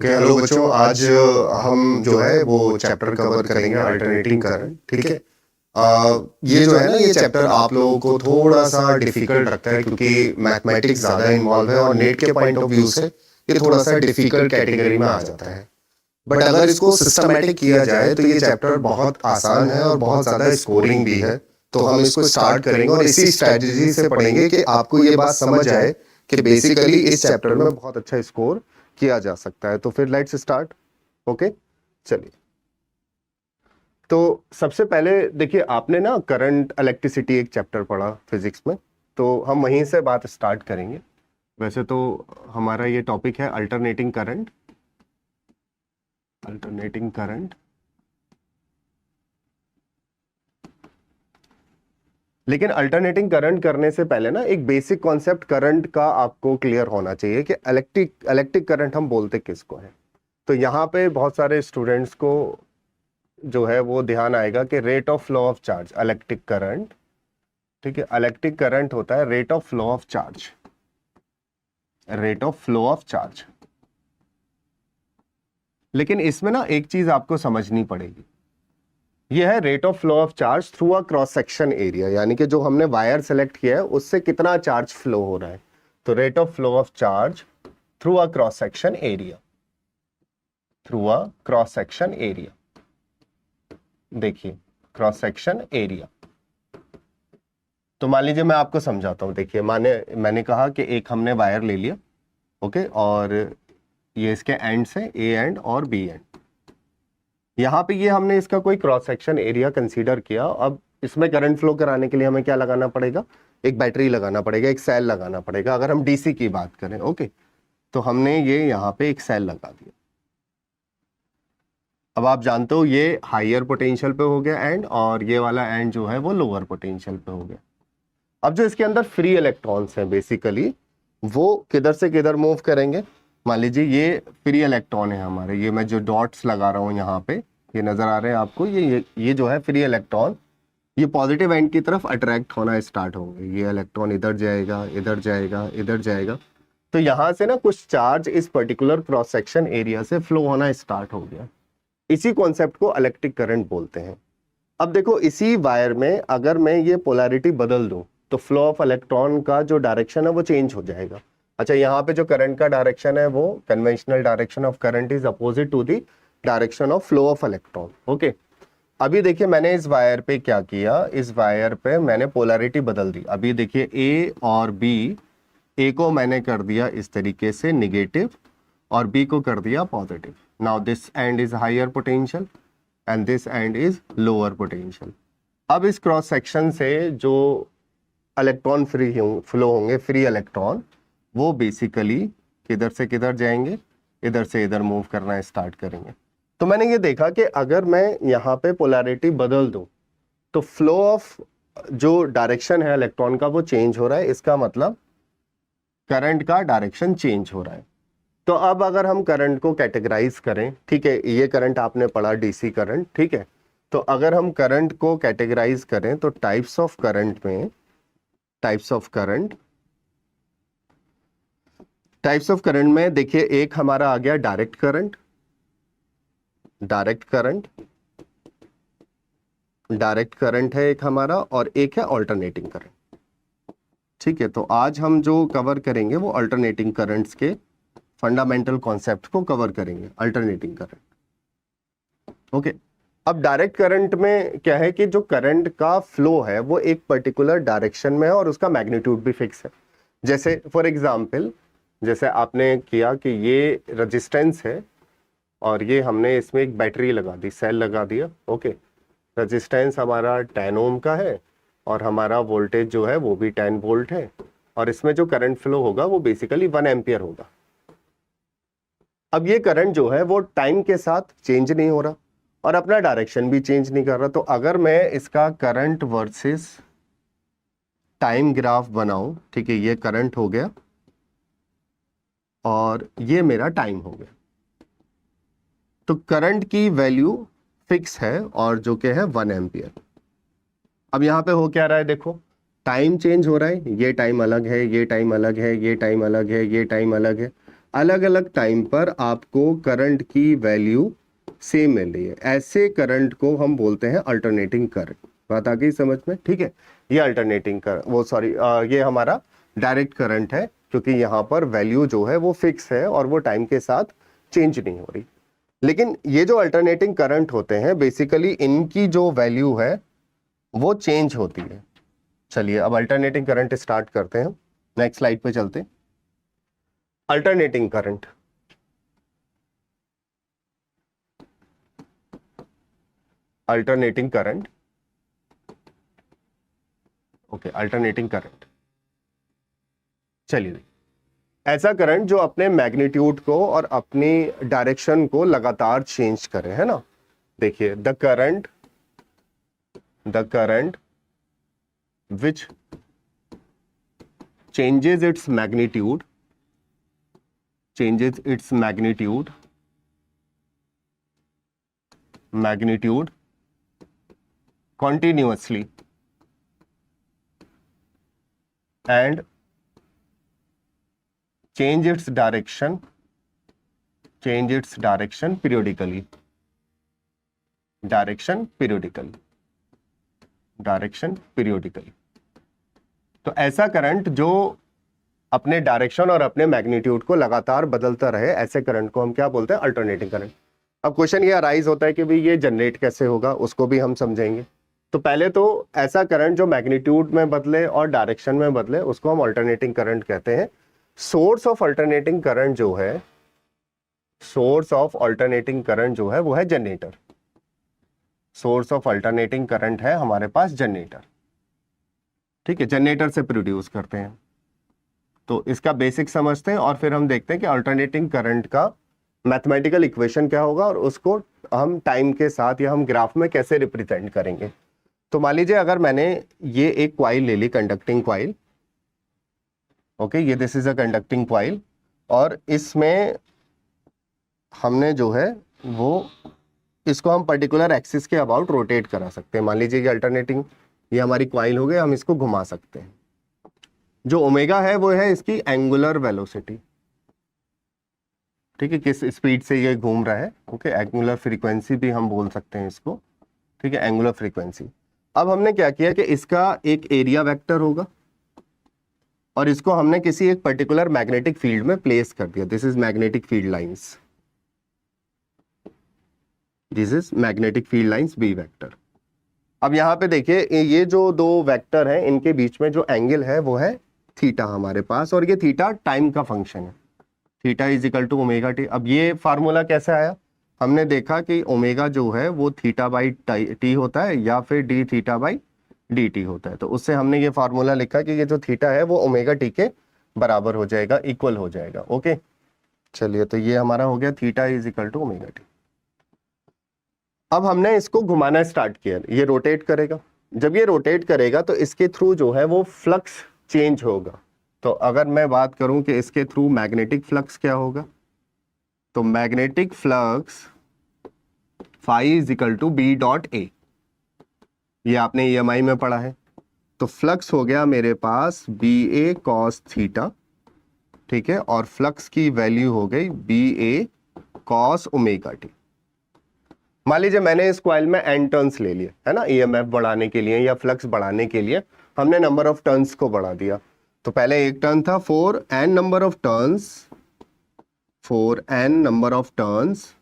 Okay, hello बच्चों। आज हम जो है वो चैप्टर कवर करेंगे अल्टरनेटिंग करंट। ठीक है। ये जो है ना, ये चैप्टर आप लोगों को थोड़ा सा डिफिकल्ट लगता है क्योंकि मैथमेटिक्स ज़्यादा इन्वॉल्व है और नेट के पॉइंट ऑफ व्यू से ये थोड़ा सा डिफिकल्ट कैटेगरी में आ जाता है। बट अगर इसको सिस्टमेटिक किया जाए तो ये चैप्टर बहुत आसान है और बहुत ज़्यादा स्कोरिंग भी है। तो हम इसको स्टार्ट करेंगे और इसी स्ट्रैटेजी से पढ़ेंगे कि आपको ये बात समझ आए कि बेसिकली इस चैप्टर में बहुत अच्छा स्कोर किया जा सकता है। तो फिर लेट्स स्टार्ट। ओके, चलिए। तो सबसे पहले देखिए, आपने ना करंट इलेक्ट्रिसिटी एक चैप्टर पढ़ा फिजिक्स में, तो हम वहीं से बात स्टार्ट करेंगे। वैसे तो हमारा ये टॉपिक है अल्टरनेटिंग करंट। अल्टरनेटिंग करंट, लेकिन अल्टरनेटिंग करंट करने से पहले ना एक बेसिक कॉन्सेप्ट करंट का आपको क्लियर होना चाहिए कि इलेक्ट्रिक करंट हम बोलते किसको है। तो यहाँ पे बहुत सारे स्टूडेंट्स को जो है वो ध्यान आएगा कि rate of flow of charge, electric current. ठीक है, इलेक्ट्रिक करंट होता है rate of flow of charge, rate of flow of charge. लेकिन इसमें ना एक चीज आपको समझनी पड़ेगी, यह है rate of flow of charge through a cross section area, यानी कि जो हमने वायर सेलेक्ट किया है उससे कितना चार्ज फ्लो हो रहा है। तो rate of flow of charge through a cross section area, through a cross section area. देखिए, क्रॉस सेक्शन एरिया। तो मान लीजिए मैं आपको समझाता हूं। देखिए, मैंने कहा कि एक हमने वायर ले लिया, ओके, और ये इसके एंड से ए एंड और बी एंड, यहां पे ये हमने इसका कोई क्रॉस सेक्शन एरिया कंसीडर किया। अब इसमें करंट फ्लो कराने के लिए हमें क्या लगाना पड़ेगा? एक बैटरी लगाना पड़ेगा, एक सेल लगाना पड़ेगा। अगर हम डीसी की बात करें, ओके, तो हमने ये यहाँ पे एक सेल लगा दिया। अब आप जानते हो ये हायर पोटेंशियल पे हो गया एंड, और ये वाला एंड जो है वो लोअर पोटेंशियल पे हो गया। अब जो इसके अंदर फ्री इलेक्ट्रॉन्स हैं बेसिकली, वो किधर से किधर मूव करेंगे? मान लीजिए ये फ्री इलेक्ट्रॉन है हमारे, ये मैं जो डॉट्स लगा रहा हूँ यहाँ पे, ये नजर आ रहे हैं आपको, ये जो है फ्री इलेक्ट्रॉन, ये पॉजिटिव एंड की तरफ अट्रैक्ट होना स्टार्ट होंगे। ये इलेक्ट्रॉन इधर जाएगा, इधर जाएगा, इधर जाएगा। तो यहाँ से ना कुछ चार्ज इस पर्टिकुलर क्रॉस सेक्शन एरिया से फ्लो होना स्टार्ट हो गया। इसी कॉन्सेप्ट को इलेक्ट्रिक करंट बोलते हैं। अब देखो, इसी वायर में अगर मैं ये पोलैरिटी बदल दूं तो फ्लो ऑफ इलेक्ट्रॉन का जो डायरेक्शन है वो चेंज हो जाएगा। अच्छा, यहाँ पे जो करंट का डायरेक्शन है वो conventional direction of current is opposite to the direction of flow of electron. Okay, अभी देखिए मैंने इस वायर पे क्या किया, इस वायर पे मैंने पोलैरिटी बदल दी। अभी देखिए ए और बी, ए को मैंने कर दिया इस तरीके से निगेटिव और बी को कर दिया positive. Now this end is higher potential and this end is lower potential. अब इस क्रॉस सेक्शन से जो इलेक्ट्रॉन फ्लो होंगे, फ्री इलेक्ट्रॉन, वो बेसिकली किधर से किधर जाएंगे? इधर से इधर मूव करना स्टार्ट करेंगे। तो मैंने ये देखा कि अगर मैं यहाँ पे पोलैरिटी बदल दूं तो फ्लो ऑफ जो डायरेक्शन है इलेक्ट्रॉन का वो चेंज हो रहा है। इसका मतलब करंट का डायरेक्शन चेंज हो रहा है। तो अब अगर हम करंट को कैटेगराइज करें, ठीक है, ये करंट आपने पढ़ा डीसी करंट, ठीक है, तो अगर हम करंट को कैटेगराइज करें तो टाइप्स ऑफ करंट में, टाइप्स ऑफ करंट में देखिए, एक हमारा आ गया डायरेक्ट करंट, डायरेक्ट करंट है एक हमारा, और एक है ऑल्टरनेटिंग करंट। ठीक है, तो आज हम जो कवर करेंगे वो अल्टरनेटिंग करंट्स के फंडामेंटल कॉन्सेप्ट को कवर करेंगे, अल्टरनेटिंग करंट। ओके, अब डायरेक्ट करंट में क्या है कि जो करंट का फ्लो है वो एक पर्टिकुलर डायरेक्शन में है और उसका मैग्नीट्यूड भी फिक्स है। जैसे फॉर एग्जांपल, जैसे आपने किया कि ये रेजिस्टेंस है और ये हमने इसमें एक बैटरी लगा दी, सेल लगा दिया। ओके, रेजिस्टेंस हमारा 10 ओम का है और हमारा वोल्टेज जो है वो भी 10 वोल्ट है, और इसमें जो करंट फ्लो होगा वो बेसिकली 1 एम्पियर होगा। अब ये करंट जो है वो टाइम के साथ चेंज नहीं हो रहा और अपना डायरेक्शन भी चेंज नहीं कर रहा। तो अगर मैं इसका करंट वर्सेस टाइम ग्राफ बनाऊं, ठीक है, ये करंट हो गया और ये मेरा टाइम हो गया, तो करंट की वैल्यू फिक्स है और जो कि है 1 एम्पियर। अब यहां पे हो क्या रहा है? देखो, टाइम चेंज हो रहा है, ये टाइम अलग है, ये टाइम अलग है, ये टाइम अलग है, ये टाइम अलग है। अलग अलग टाइम पर आपको करंट की वैल्यू सेम मिल रही है, ऐसे करंट को हम बोलते हैं अल्टरनेटिंग करंट। बात आ गई समझ में? ठीक है, ये अल्टरनेटिंग कर वो सॉरी ये हमारा डायरेक्ट करंट है, क्योंकि यहाँ पर वैल्यू जो है वो फिक्स है और वो टाइम के साथ चेंज नहीं हो रही। लेकिन ये जो अल्टरनेटिंग करंट होते हैं बेसिकली इनकी जो वैल्यू है वो चेंज होती है। चलिए अब अल्टरनेटिंग करंट स्टार्ट करते हैं, नेक्स्ट स्लाइड पे चलते हैं। Alternating current, alternating current, okay, alternating current. चलिए, ऐसा करंट जो अपने मैग्नीट्यूड को और अपनी डायरेक्शन को लगातार चेंज करे, है ना। देखिए, the current which changes its magnitude continuously and change its direction periodically, तो ऐसा करंट जो अपने डायरेक्शन और अपने मैग्नीट्यूड को लगातार बदलता रहे, ऐसे करंट को हम क्या बोलते हैं? Alternating current. अब क्वेश्चन ये अराइज होता है कि भाई ये जनरेट कैसे होगा, उसको भी हम समझेंगे। तो पहले तो ऐसा करंट जो मैग्नीट्यूड में बदले और डायरेक्शन में बदले उसको हम अल्टरनेटिंग करंट कहते हैं। सोर्स ऑफ अल्टरनेटिंग करंट जो है, वो है generator. Source of alternating current है हमारे पास जनरेटर, ठीक है, जनरेटर से प्रोड्यूस करते हैं। तो इसका बेसिक समझते हैं और फिर हम देखते हैं कि अल्टरनेटिंग करंट का मैथमेटिकल इक्वेशन क्या होगा और उसको हम टाइम के साथ या हम ग्राफ में कैसे रिप्रेजेंट करेंगे। तो मान लीजिए अगर मैंने ये एक कॉइल ले ली, कंडक्टिंग कॉइल, ओके, ये this is a conducting coil, और इसमें हमने जो है वो इसको हम पर्टिकुलर एक्सिस के अबाउट रोटेट करा सकते हैं। मान लीजिए ये अल्टरनेटिंग, ये हमारी कॉइल हो गई, हम इसको घुमा सकते हैं। जो ओमेगा है वो है इसकी एंगुलर वेलोसिटी, ठीक है, किस स्पीड से ये घूम रहा है, ओके, एंगुलर फ्रीक्वेंसी भी हम बोल सकते हैं इसको, ठीक है, एंगुलर फ्रीक्वेंसी। अब हमने क्या किया कि इसका एक एरिया वेक्टर होगा और इसको हमने किसी एक पर्टिकुलर मैग्नेटिक फील्ड में प्लेस कर दिया। This is magnetic field lines, this is magnetic field lines B vector. अब यहाँ पे देखिए ये जो दो वेक्टर हैं इनके बीच में जो एंगल है वो है थीटा हमारे पास, और ये थीटा टाइम का फंक्शन है, theta is equal to omega t. अब ये फार्मूला कैसे आया? हमने देखा कि ओमेगा जो है वो थीटा बाई टी होता है या फिर D theta by d t होता है। तो उससे हमने ये फार्मूला लिखा कि ये जो थीटा है वो ओमेगा टी के बराबर हो जाएगा, इक्वल हो जाएगा, ओके। चलिए, तो ये हमारा हो गया theta is equal to omega t. अब हमने इसको घुमाना स्टार्ट किया, ये रोटेट करेगा। जब ये रोटेट करेगा तो इसके थ्रू जो है वो फ्लक्स चेंज होगा। तो अगर मैं बात करूं कि इसके थ्रू मैग्नेटिक फ्लक्स क्या होगा, तो magnetic flux phi is equal to B dot A, ये आपने EMI में पढ़ा है। तो फ्लक्स हो गया मेरे पास बी ए कॉस थीटा, ठीक है, और फ्लक्स की वैल्यू हो गई B A cos omega T. मान लीजिए मैंने इस कॉइल में n टर्न्स ले लिए, है ना, EMF बढ़ाने के लिए या फ्लक्स बढ़ाने के लिए हमने नंबर ऑफ टर्न्स को बढ़ा दिया। तो पहले एक टर्न था 4n number of turns, 4n number of turns,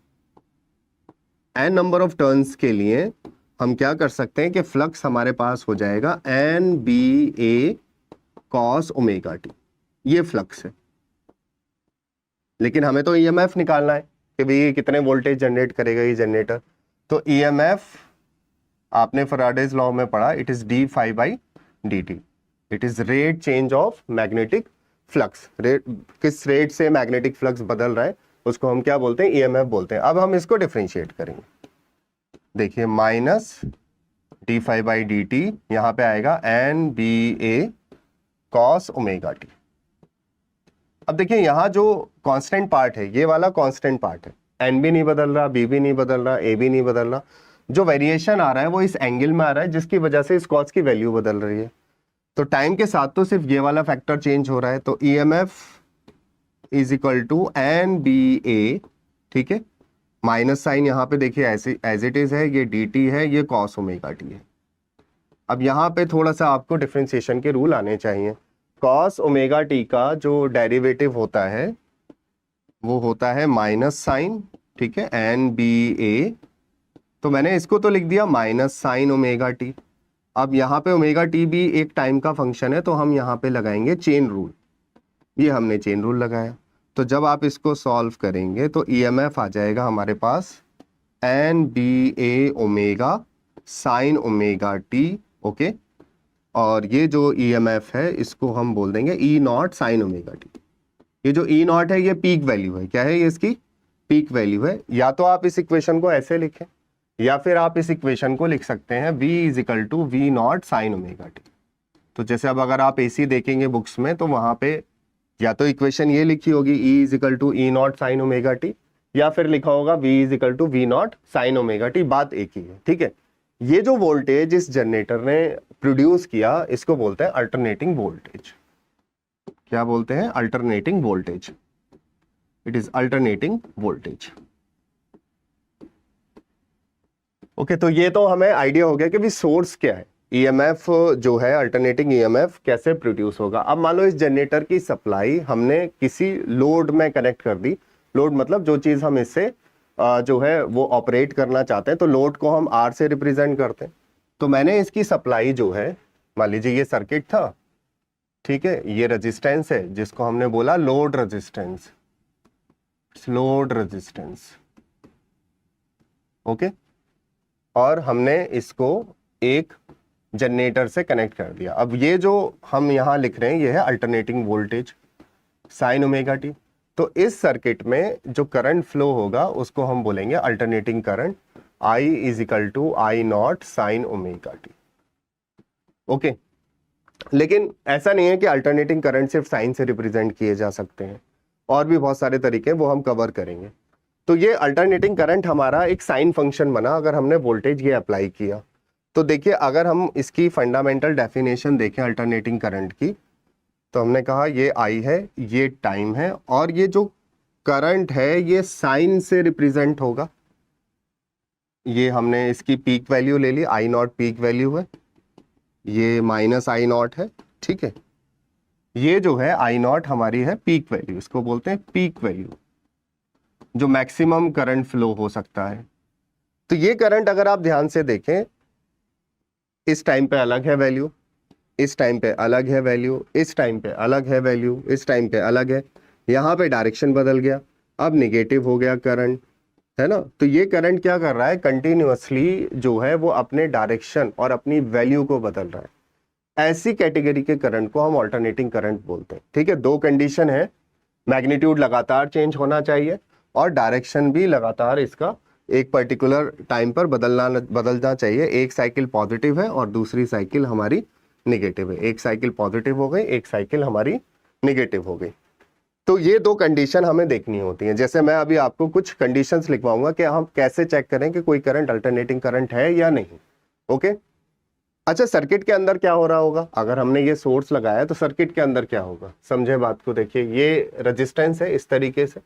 n number of turns के लिए हम क्या कर सकते हैं कि फ्लक्स हमारे पास हो जाएगा n B A cos omega T, ये फ्लक्स है। लेकिन हमें तो EMF निकालना है कि भाई कितने वोल्टेज जनरेट करेगा ये जनरेटर। तो EMF आपने फैराडेज लॉ में पढ़ा, it is d phi by d t, it is rate change of magnetic flux. Rate, किस रेट से मैग्नेटिक फ्लक्स बदल रहा है उसको हम क्या बोलते हैं? EMF बोलते हैं। अब हम इसको डिफरेंशिएट करेंगे, देखिए minus d phi by d t, यहां पे आएगा N B A cos omega t. अब देखिए यहां जो कांस्टेंट पार्ट है ये वाला कांस्टेंट पार्ट है, एन भी नहीं बदल रहा, बी भी नहीं बदल रहा, ए भी नहीं बदल रहा। जो वेरिएशन आ रहा है वो इस एंगल में आ रहा है जिसकी वजह से इस कॉस की वैल्यू बदल रही है। तो टाइम के साथ तो सिर्फ ये वाला फैक्टर चेंज हो रहा है। तो EMF is equal to N B A, ठीक है, माइनस साइन यहाँ पे देखिए ऐसे एज इट इज है, ये डी टी है, ये कॉस ओमेगा टी है। अब यहाँ पे थोड़ा सा आपको डिफरेंशिएशन के रूल आने चाहिए। कॉस ओमेगा टी का जो डेरिवेटिव होता है वो होता है माइनस साइन, ठीक है, एन बी ए, तो मैंने इसको तो लिख दिया माइनस साइन ओमेगा टी। अब यहाँ पे ओमेगा टी भी एक टाइम का फंक्शन है, तो हम यहाँ पे लगाएंगे चेन रूल। ये हमने चेन रूल लगाया, तो जब आप इसको सॉल्व करेंगे तो ईएमएफ आ जाएगा हमारे पास N B A omega sine omega T, okay. और ये जो ईएमएफ है इसको हम बोल देंगे E naught sine omega T. ये जो ई नॉट है ये पीक वैल्यू है, क्या है ये, इसकी पीक वैल्यू है। या तो आप इस इक्वेशन को ऐसे लिखें या फिर आप इस इक्वेशन को लिख सकते हैं v is equal to v naught sine omega t. तो जैसे अब अगर आप एसी देखेंगे बुक्स में तो वहां पे या तो इक्वेशन ये लिखी होगी e is equal to e naught sine omega T, या फिर लिखा होगा v is equal to v naught sine omega t, बात एक ही है, ठीक है। ये जो वोल्टेज इस जनरेटर ने प्रोड्यूस किया इसको बोलते हैं अल्टरनेटिंग वोल्टेज। क्या बोलते हैं? Alternating voltage. It is alternating voltage. Okay, तो ये तो हमें आइडिया हो गया कि भी सोर्स क्या है, ईएमएफ जो है अल्टरनेटिंग ईएमएफ कैसे प्रोड्यूस होगा। अब मान लो इस जनरेटर की सप्लाई हमने किसी लोड में कनेक्ट कर दी। लोड मतलब जो चीज हम इससे जो है वो ऑपरेट करना चाहते हैं, तो लोड को हम आर से रिप्रेजेंट करते हैं। तो मैंने इसकी सप्लाई जो है, मान लीजिए ये सर्किट था, ठीक है, ये रेजिस्टेंस है जिसको हमने बोला load resistance, load resistance, okay. और हमने इसको एक जनरेटर से कनेक्ट कर दिया। अब ये जो हम यहां लिख रहे हैं ये है alternating voltage sign omega t. तो इस सर्किट में जो करंट फ्लो होगा उसको हम बोलेंगे alternating current, I is equal to I naught sine omega T, okay. लेकिन ऐसा नहीं है कि अल्टरनेटिंग करंट सिर्फ साइन से रिप्रेजेंट किए जा सकते हैं, और भी बहुत सारे तरीके वो हम कवर करेंगे। तो ये अल्टरनेटिंग करंट हमारा एक साइन फंक्शन बना अगर हमने वोल्टेज ये अप्लाई किया। तो देखिए अगर हम इसकी फंडामेंटल डेफिनेशन देखें अल्टरनेटिंग करंट की, तो हमने कहा ये आई है, ये टाइम है, और ये जो करंट है ये साइन से रिप्रेजेंट होगा। ये हमने इसकी पीक वैल्यू ले ली, आई नॉट पीक वैल्यू है, ये माइनस आई नॉट है, ठीक है। ये जो है आई नॉट हमारी है पीक वैल्यू, इसको बोलते हैं पीक वैल्यू, जो मैक्सिमम करंट फ्लो हो सकता है। तो ये करंट अगर आप ध्यान से देखें, इस टाइम पे अलग है वैल्यू, इस टाइम पे अलग है वैल्यू, इस टाइम पे अलग है वैल्यू, इस टाइम पे अलग है, यहाँ पे डायरेक्शन बदल गया, अब निगेटिव हो गया करंट, है ना। तो ये करंट क्या कर रहा है, कंटिन्यूअसली जो है वो अपने डायरेक्शन और अपनी वैल्यू को बदल रहा है। ऐसी कैटेगरी के करंट को हम ऑल्टरनेटिंग करंट बोलते हैं, ठीक है। दो कंडीशन है, मैग्नीट्यूड लगातार चेंज होना चाहिए और डायरेक्शन भी लगातार इसका एक पर्टिकुलर टाइम पर बदलना चाहिए। एक साइकिल पॉजिटिव है और दूसरी साइकिल हमारी निगेटिव है, एक साइकिल पॉजिटिव हो गई, एक साइकिल हमारी निगेटिव हो गई। तो ये दो कंडीशन हमें देखनी होती हैं। जैसे मैं अभी आपको कुछ कंडीशंस लिखवाऊंगा कि हम कैसे चेक करें कि कोई करंट अल्टरनेटिंग करंट है या नहीं, ओके। अच्छा, सर्किट के अंदर क्या हो रहा होगा, अगर हमने ये सोर्स लगाया तो सर्किट के अंदर क्या होगा, समझे बात को। देखिए ये रेजिस्टेंस है, इस तरीके से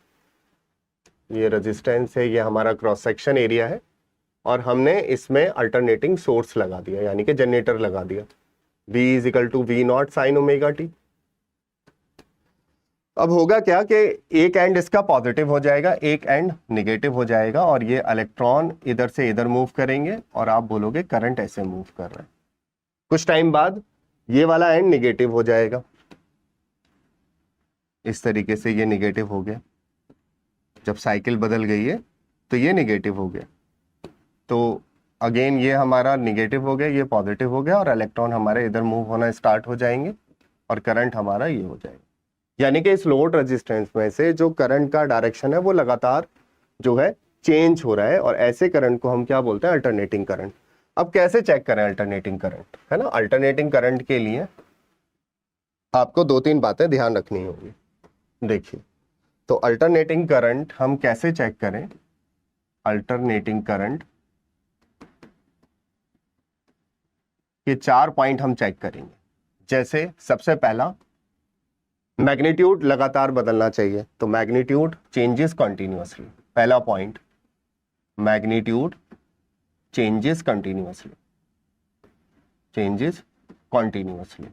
ये रेजिस्टेंस है, ये हमारा क्रॉस सेक्शन एरिया है, और हमने इसमें अल्टरनेटिंग सोर्स लगा दिया, यानी कि जनरेटर लगा दिया। V is equal to v naught sine omega t. अब होगा क्या कि एक एंड इसका पॉजिटिव हो जाएगा, एक एंड निगेटिव हो जाएगा, और ये इलेक्ट्रॉन इधर से इधर मूव करेंगे और आप बोलोगे करंट ऐसे मूव कर रहा है। कुछ टाइम बाद ये वाला एंड निगेटिव हो जाएगा, इस तरीके से ये निगेटिव हो गया। जब साइकिल बदल गई है तो ये निगेटिव हो गया, तो अगेन ये हमारा निगेटिव हो गया, ये पॉजिटिव हो गया, और इलेक्ट्रॉन हमारे इधर मूव होना स्टार्ट हो जाएंगे और करंट हमारा ये हो जाएगा। यानी कि इस लोड रेजिस्टेंस में से जो करंट का डायरेक्शन है वो लगातार जो है चेंज हो रहा है, और ऐसे करंट को हम क्या बोलते हैं, अल्टरनेटिंग करंट। अब कैसे चेक करें अल्टरनेटिंग करंट, है ना। अल्टरनेटिंग करंट के लिए आपको दो तीन बातें ध्यान रखनी होगी। देखिए, तो अल्टरनेटिंग करंट हम कैसे चेक करें, अल्टरनेटिंग करंट ये 4 पॉइंट हम चेक करेंगे। जैसे सबसे पहला, मैग्नीट्यूड लगातार बदलना चाहिए, तो मैग्नीट्यूड चेंजेस कंटिन्यूअसली, पहला point, magnitude changes continuously, changes continuously,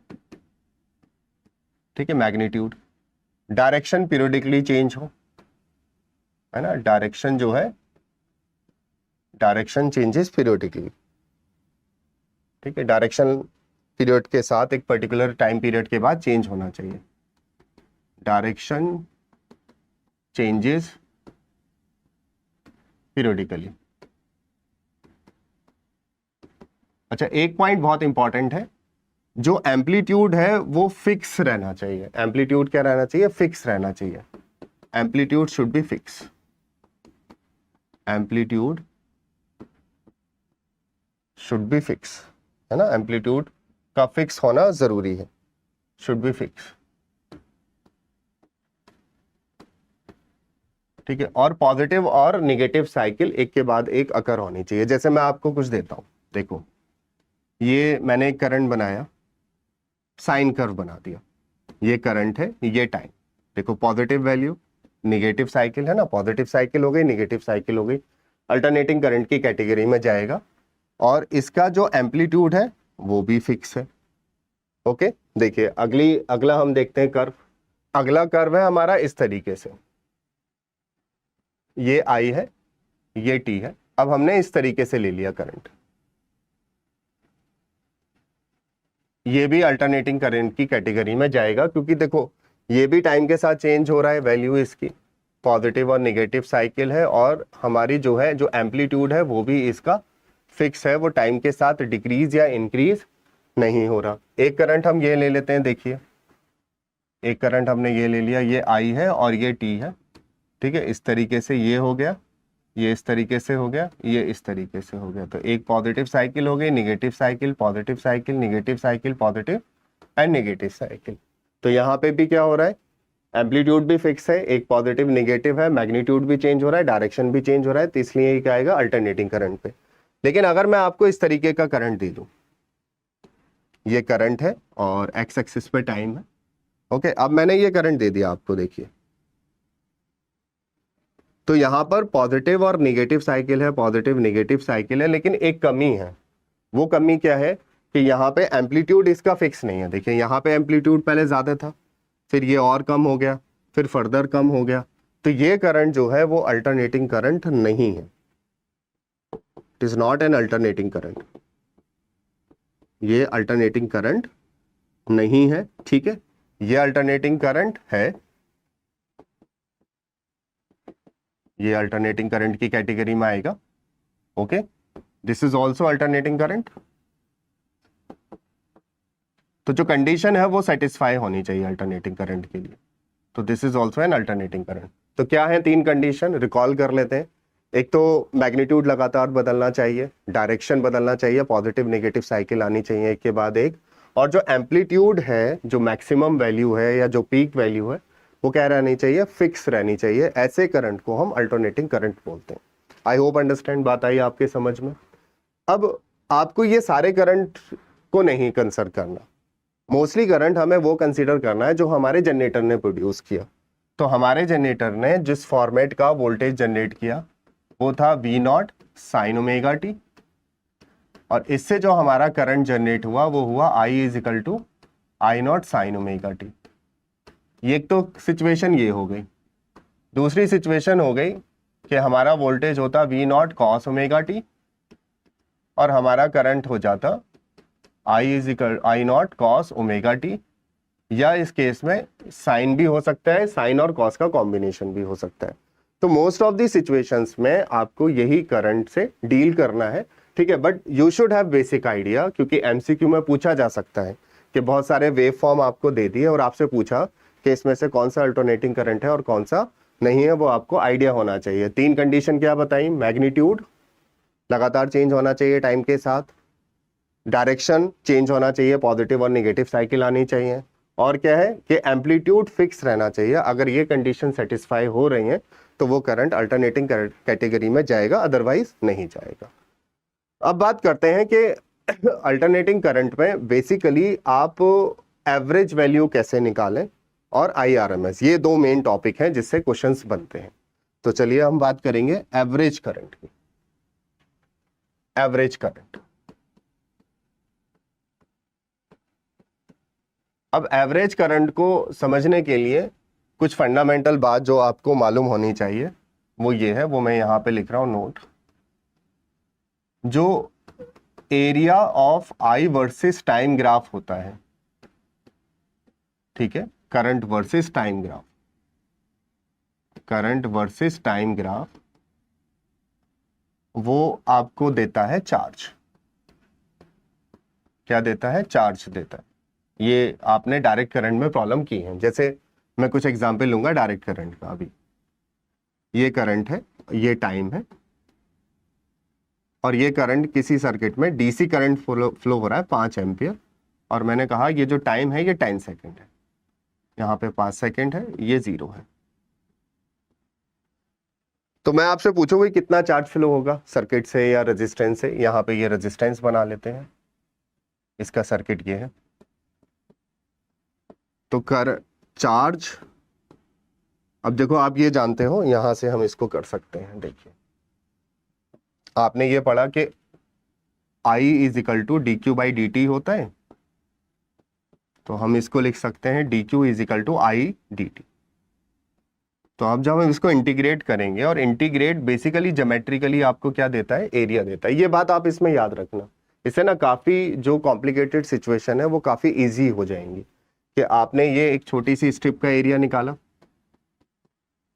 ठीक है, मैग्नीट्यूड। डायरेक्शन पीरियडिकली चेंज हो, है ना, डायरेक्शन जो है, डायरेक्शन चेंजेस पीरियडिकली, ठीक है, डायरेक्शन पीरियड के साथ एक पर्टिकुलर टाइम पीरियड के बाद चेंज होना चाहिए, डायरेक्शन चेंजेस पीरियडिकली। अच्छा, एक पॉइंट बहुत इंपॉर्टेंट है, जो एम्पलीट्यूड है वो फिक्स रहना चाहिए। एम्पलीट्यूड क्या रहना चाहिए? फिक्स रहना चाहिए। Amplitude should be fix, amplitude should be fix, है ना, एम्पलीट्यूड का फिक्स होना जरूरी है, शुड बी फिक्स, ठीक है। और पॉजिटिव और निगेटिव साइकिल एक के बाद एक अकर होनी चाहिए। जैसे मैं आपको कुछ देता हूं, देखो ये मैंने एक करंट बनाया, साइन कर्व बना दिया, ये करंट है, ये टाइम, देखो पॉजिटिव वैल्यू, निगेटिव साइकिल है ना, पॉजिटिव साइकिल हो गई, निगेटिव साइकिल हो गई, अल्टरनेटिंग करंट की कैटेगरी में जाएगा। और इसका जो एम्पलीट्यूड है वो भी फिक्स है। ओके, देखिए अगला हम देखते हैं कर्व। अगला कर्व है हमारा इस तरीके से, ये आई है, ये टी है। अब हमने इस तरीके से ले लिया करंट, ये भी अल्टरनेटिंग करंट की कैटेगरी में जाएगा, क्योंकि देखो ये भी टाइम के साथ चेंज हो रहा है, वैल्यू इसकी पॉजिटिव और नेगेटिव साइकिल है, और हमारी जो है जो एम्पलीट्यूड है वो भी इसका फिक्स है, वो टाइम के साथ डिक्रीज या इंक्रीज नहीं हो रहा। एक करंट हम ये ले लेते हैं, देखिए एक करंट हमने ये ले लिया, ये आई है और ये टी है, ठीक है, इस तरीके से ये हो गया, ये इस तरीके से हो गया, ये इस तरीके से हो गया। तो एक पॉजिटिव साइकिल हो गई, negative cycle, positive cycle, negative cycle, positive and negative cycle. तो यहाँ पे भी क्या हो रहा है, एम्पलीट्यूड भी फिक्स है, एक पॉजिटिव निगेटिव है, मैग्नीट्यूड भी चेंज हो रहा है, डायरेक्शन भी चेंज हो रहा है, तो इसलिए ये क्या आएगा, अल्टरनेटिंग करंट पे। लेकिन अगर मैं आपको इस तरीके का करंट दे दूं, ये करंट है और एक्स एक्सिस पे टाइम है, ओके, अब मैंने ये करंट दे दिया आपको, देखिए तो यहां पर पॉजिटिव और निगेटिव साइकिल है, पॉजिटिव निगेटिव साइकिल है, लेकिन एक कमी है। वो कमी क्या है कि यहाँ पे एम्पलीट्यूड इसका फिक्स नहीं है। देखिए यहाँ पे एम्पलीट्यूड पहले ज्यादा था, फिर ये और कम हो गया, फिर फर्दर कम हो गया, तो ये करंट जो है वो अल्टरनेटिंग करंट नहीं है, it is not an alternating current, ये अल्टरनेटिंग करंट नहीं है, ठीक है। ये अल्टरनेटिंग करंट है, ये अल्टरनेटिंग करंट की कैटेगरी में आएगा, okay, this is also alternating current. तो जो कंडीशन है वो सेटिस्फाई होनी चाहिए अल्टरनेटिंग करंट के लिए, तो this is also an alternating current. तो क्या है, तीन कंडीशन रिकॉल कर लेते हैं। एक तो मैग्नीट्यूड लगातार बदलना चाहिए, डायरेक्शन बदलना चाहिए, पॉजिटिव नेगेटिव साइकिल आनी चाहिए एक के बाद एक, और जो एम्पलीट्यूड है, जो मैक्सिमम वैल्यू है या जो पीक वैल्यू है, वो क्या रहनी चाहिए, फिक्स रहनी चाहिए। ऐसे करंट को हम अल्टरनेटिंग करंट बोलते हैं। आई होप अंडरस्टैंड बात आई आपके समझ में। अब आपको ये सारे करंट को नहीं कंसिडर करना, मोस्टली करंट हमें वो कंसीडर करना है जो हमारे जनरेटर ने प्रोड्यूस किया। तो हमारे जनरेटर ने जिस फॉर्मेट का वोल्टेज जनरेट किया वो था V naught sine omega T, और इससे जो हमारा करंट जनरेट हुआ वो हुआ I is equal to I naught sine omega T. ये एक तो सिचुएशन ये हो गई। दूसरी सिचुएशन हो गई कि हमारा वोल्टेज होता V naught cos omega T और हमारा करंट हो जाता I is equal I naught cos omega T, या इस केस में साइन भी हो सकता है, साइन और कॉस का कॉम्बिनेशन भी हो सकता है। तो मोस्ट ऑफ दी सिचुएशंस में आपको यही करंट से डील करना है, ठीक है। But you should have basic idea, क्योंकि एमसीक्यू में पूछा जा सकता है कि बहुत सारे वेव फॉर्म आपको दे दिए और आपसे पूछा कि इसमें से कौन सा अल्टरनेटिंग करंट है और कौन सा नहीं है, वो आपको आइडिया होना चाहिए। तीन कंडीशन क्या बताई, मैग्नीट्यूड लगातार चेंज होना चाहिए टाइम के साथ, डायरेक्शन चेंज होना चाहिए, पॉजिटिव और नेगेटिव साइकिल आनी चाहिए, और क्या है कि एम्पलीट्यूड फिक्स रहना चाहिए। अगर ये कंडीशन सेटिस्फाई हो रही हैं तो वो करंट अल्टरनेटिंग कैटेगरी में जाएगा, अदरवाइज नहीं जाएगा। अब बात करते हैं कि अल्टरनेटिंग करंट में बेसिकली आप एवरेज वैल्यू कैसे निकालें और IRMS, ये दो मेन टॉपिक हैं जिससे क्वेश्चंस बनते हैं। तो चलिए हम बात करेंगे एवरेज करंट की। एवरेज करंट, अब एवरेज करंट को समझने के लिए कुछ फंडामेंटल बात जो आपको मालूम होनी चाहिए वो ये है, वो मैं यहां पे लिख रहा हूं नोट। जो area of I versus time graph होता है, ठीक है, current versus time graph, current versus time graph, वो आपको देता है चार्ज। क्या देता है? चार्ज देता है। ये आपने डायरेक्ट करंट में प्रॉब्लम की है। जैसे मैं कुछ एग्जांपल लूंगा डायरेक्ट करंट का। अभी ये करंट है, ये टाइम है, और ये करंट किसी सर्किट में डीसी करंट फ्लो हो रहा है 5 एम्पियर, और मैंने कहा ये जो टाइम है ये 10 सेकेंड है, यहाँ पे 5 सेकेंड है, ये 0 है। तो मैं आपसे पूछूंगी कितना चार्ज फ्लो होगा सर्किट से या रेजिस्टेंस से। यहाँ पे ये रेजिस्टेंस बना लेते हैं, इसका सर्किट ये है। तो कर चार्ज, अब देखो आप ये जानते हो, यहां से हम इसको कर सकते हैं। देखिए आपने ये पढ़ा कि I is equal to d q by d t होता है, तो हम इसको लिख सकते हैं d q is equal to I d t. तो अब जब हम इसको इंटीग्रेट करेंगे, और इंटीग्रेट बेसिकली ज्योमेट्रिकली आपको क्या देता है? एरिया देता है। ये बात आप इसमें याद रखना, इससे ना काफी जो कॉम्प्लिकेटेड सिचुएशन है वो काफी इजी हो जाएंगी। कि आपने ये एक छोटी सी स्ट्रिप का एरिया निकाला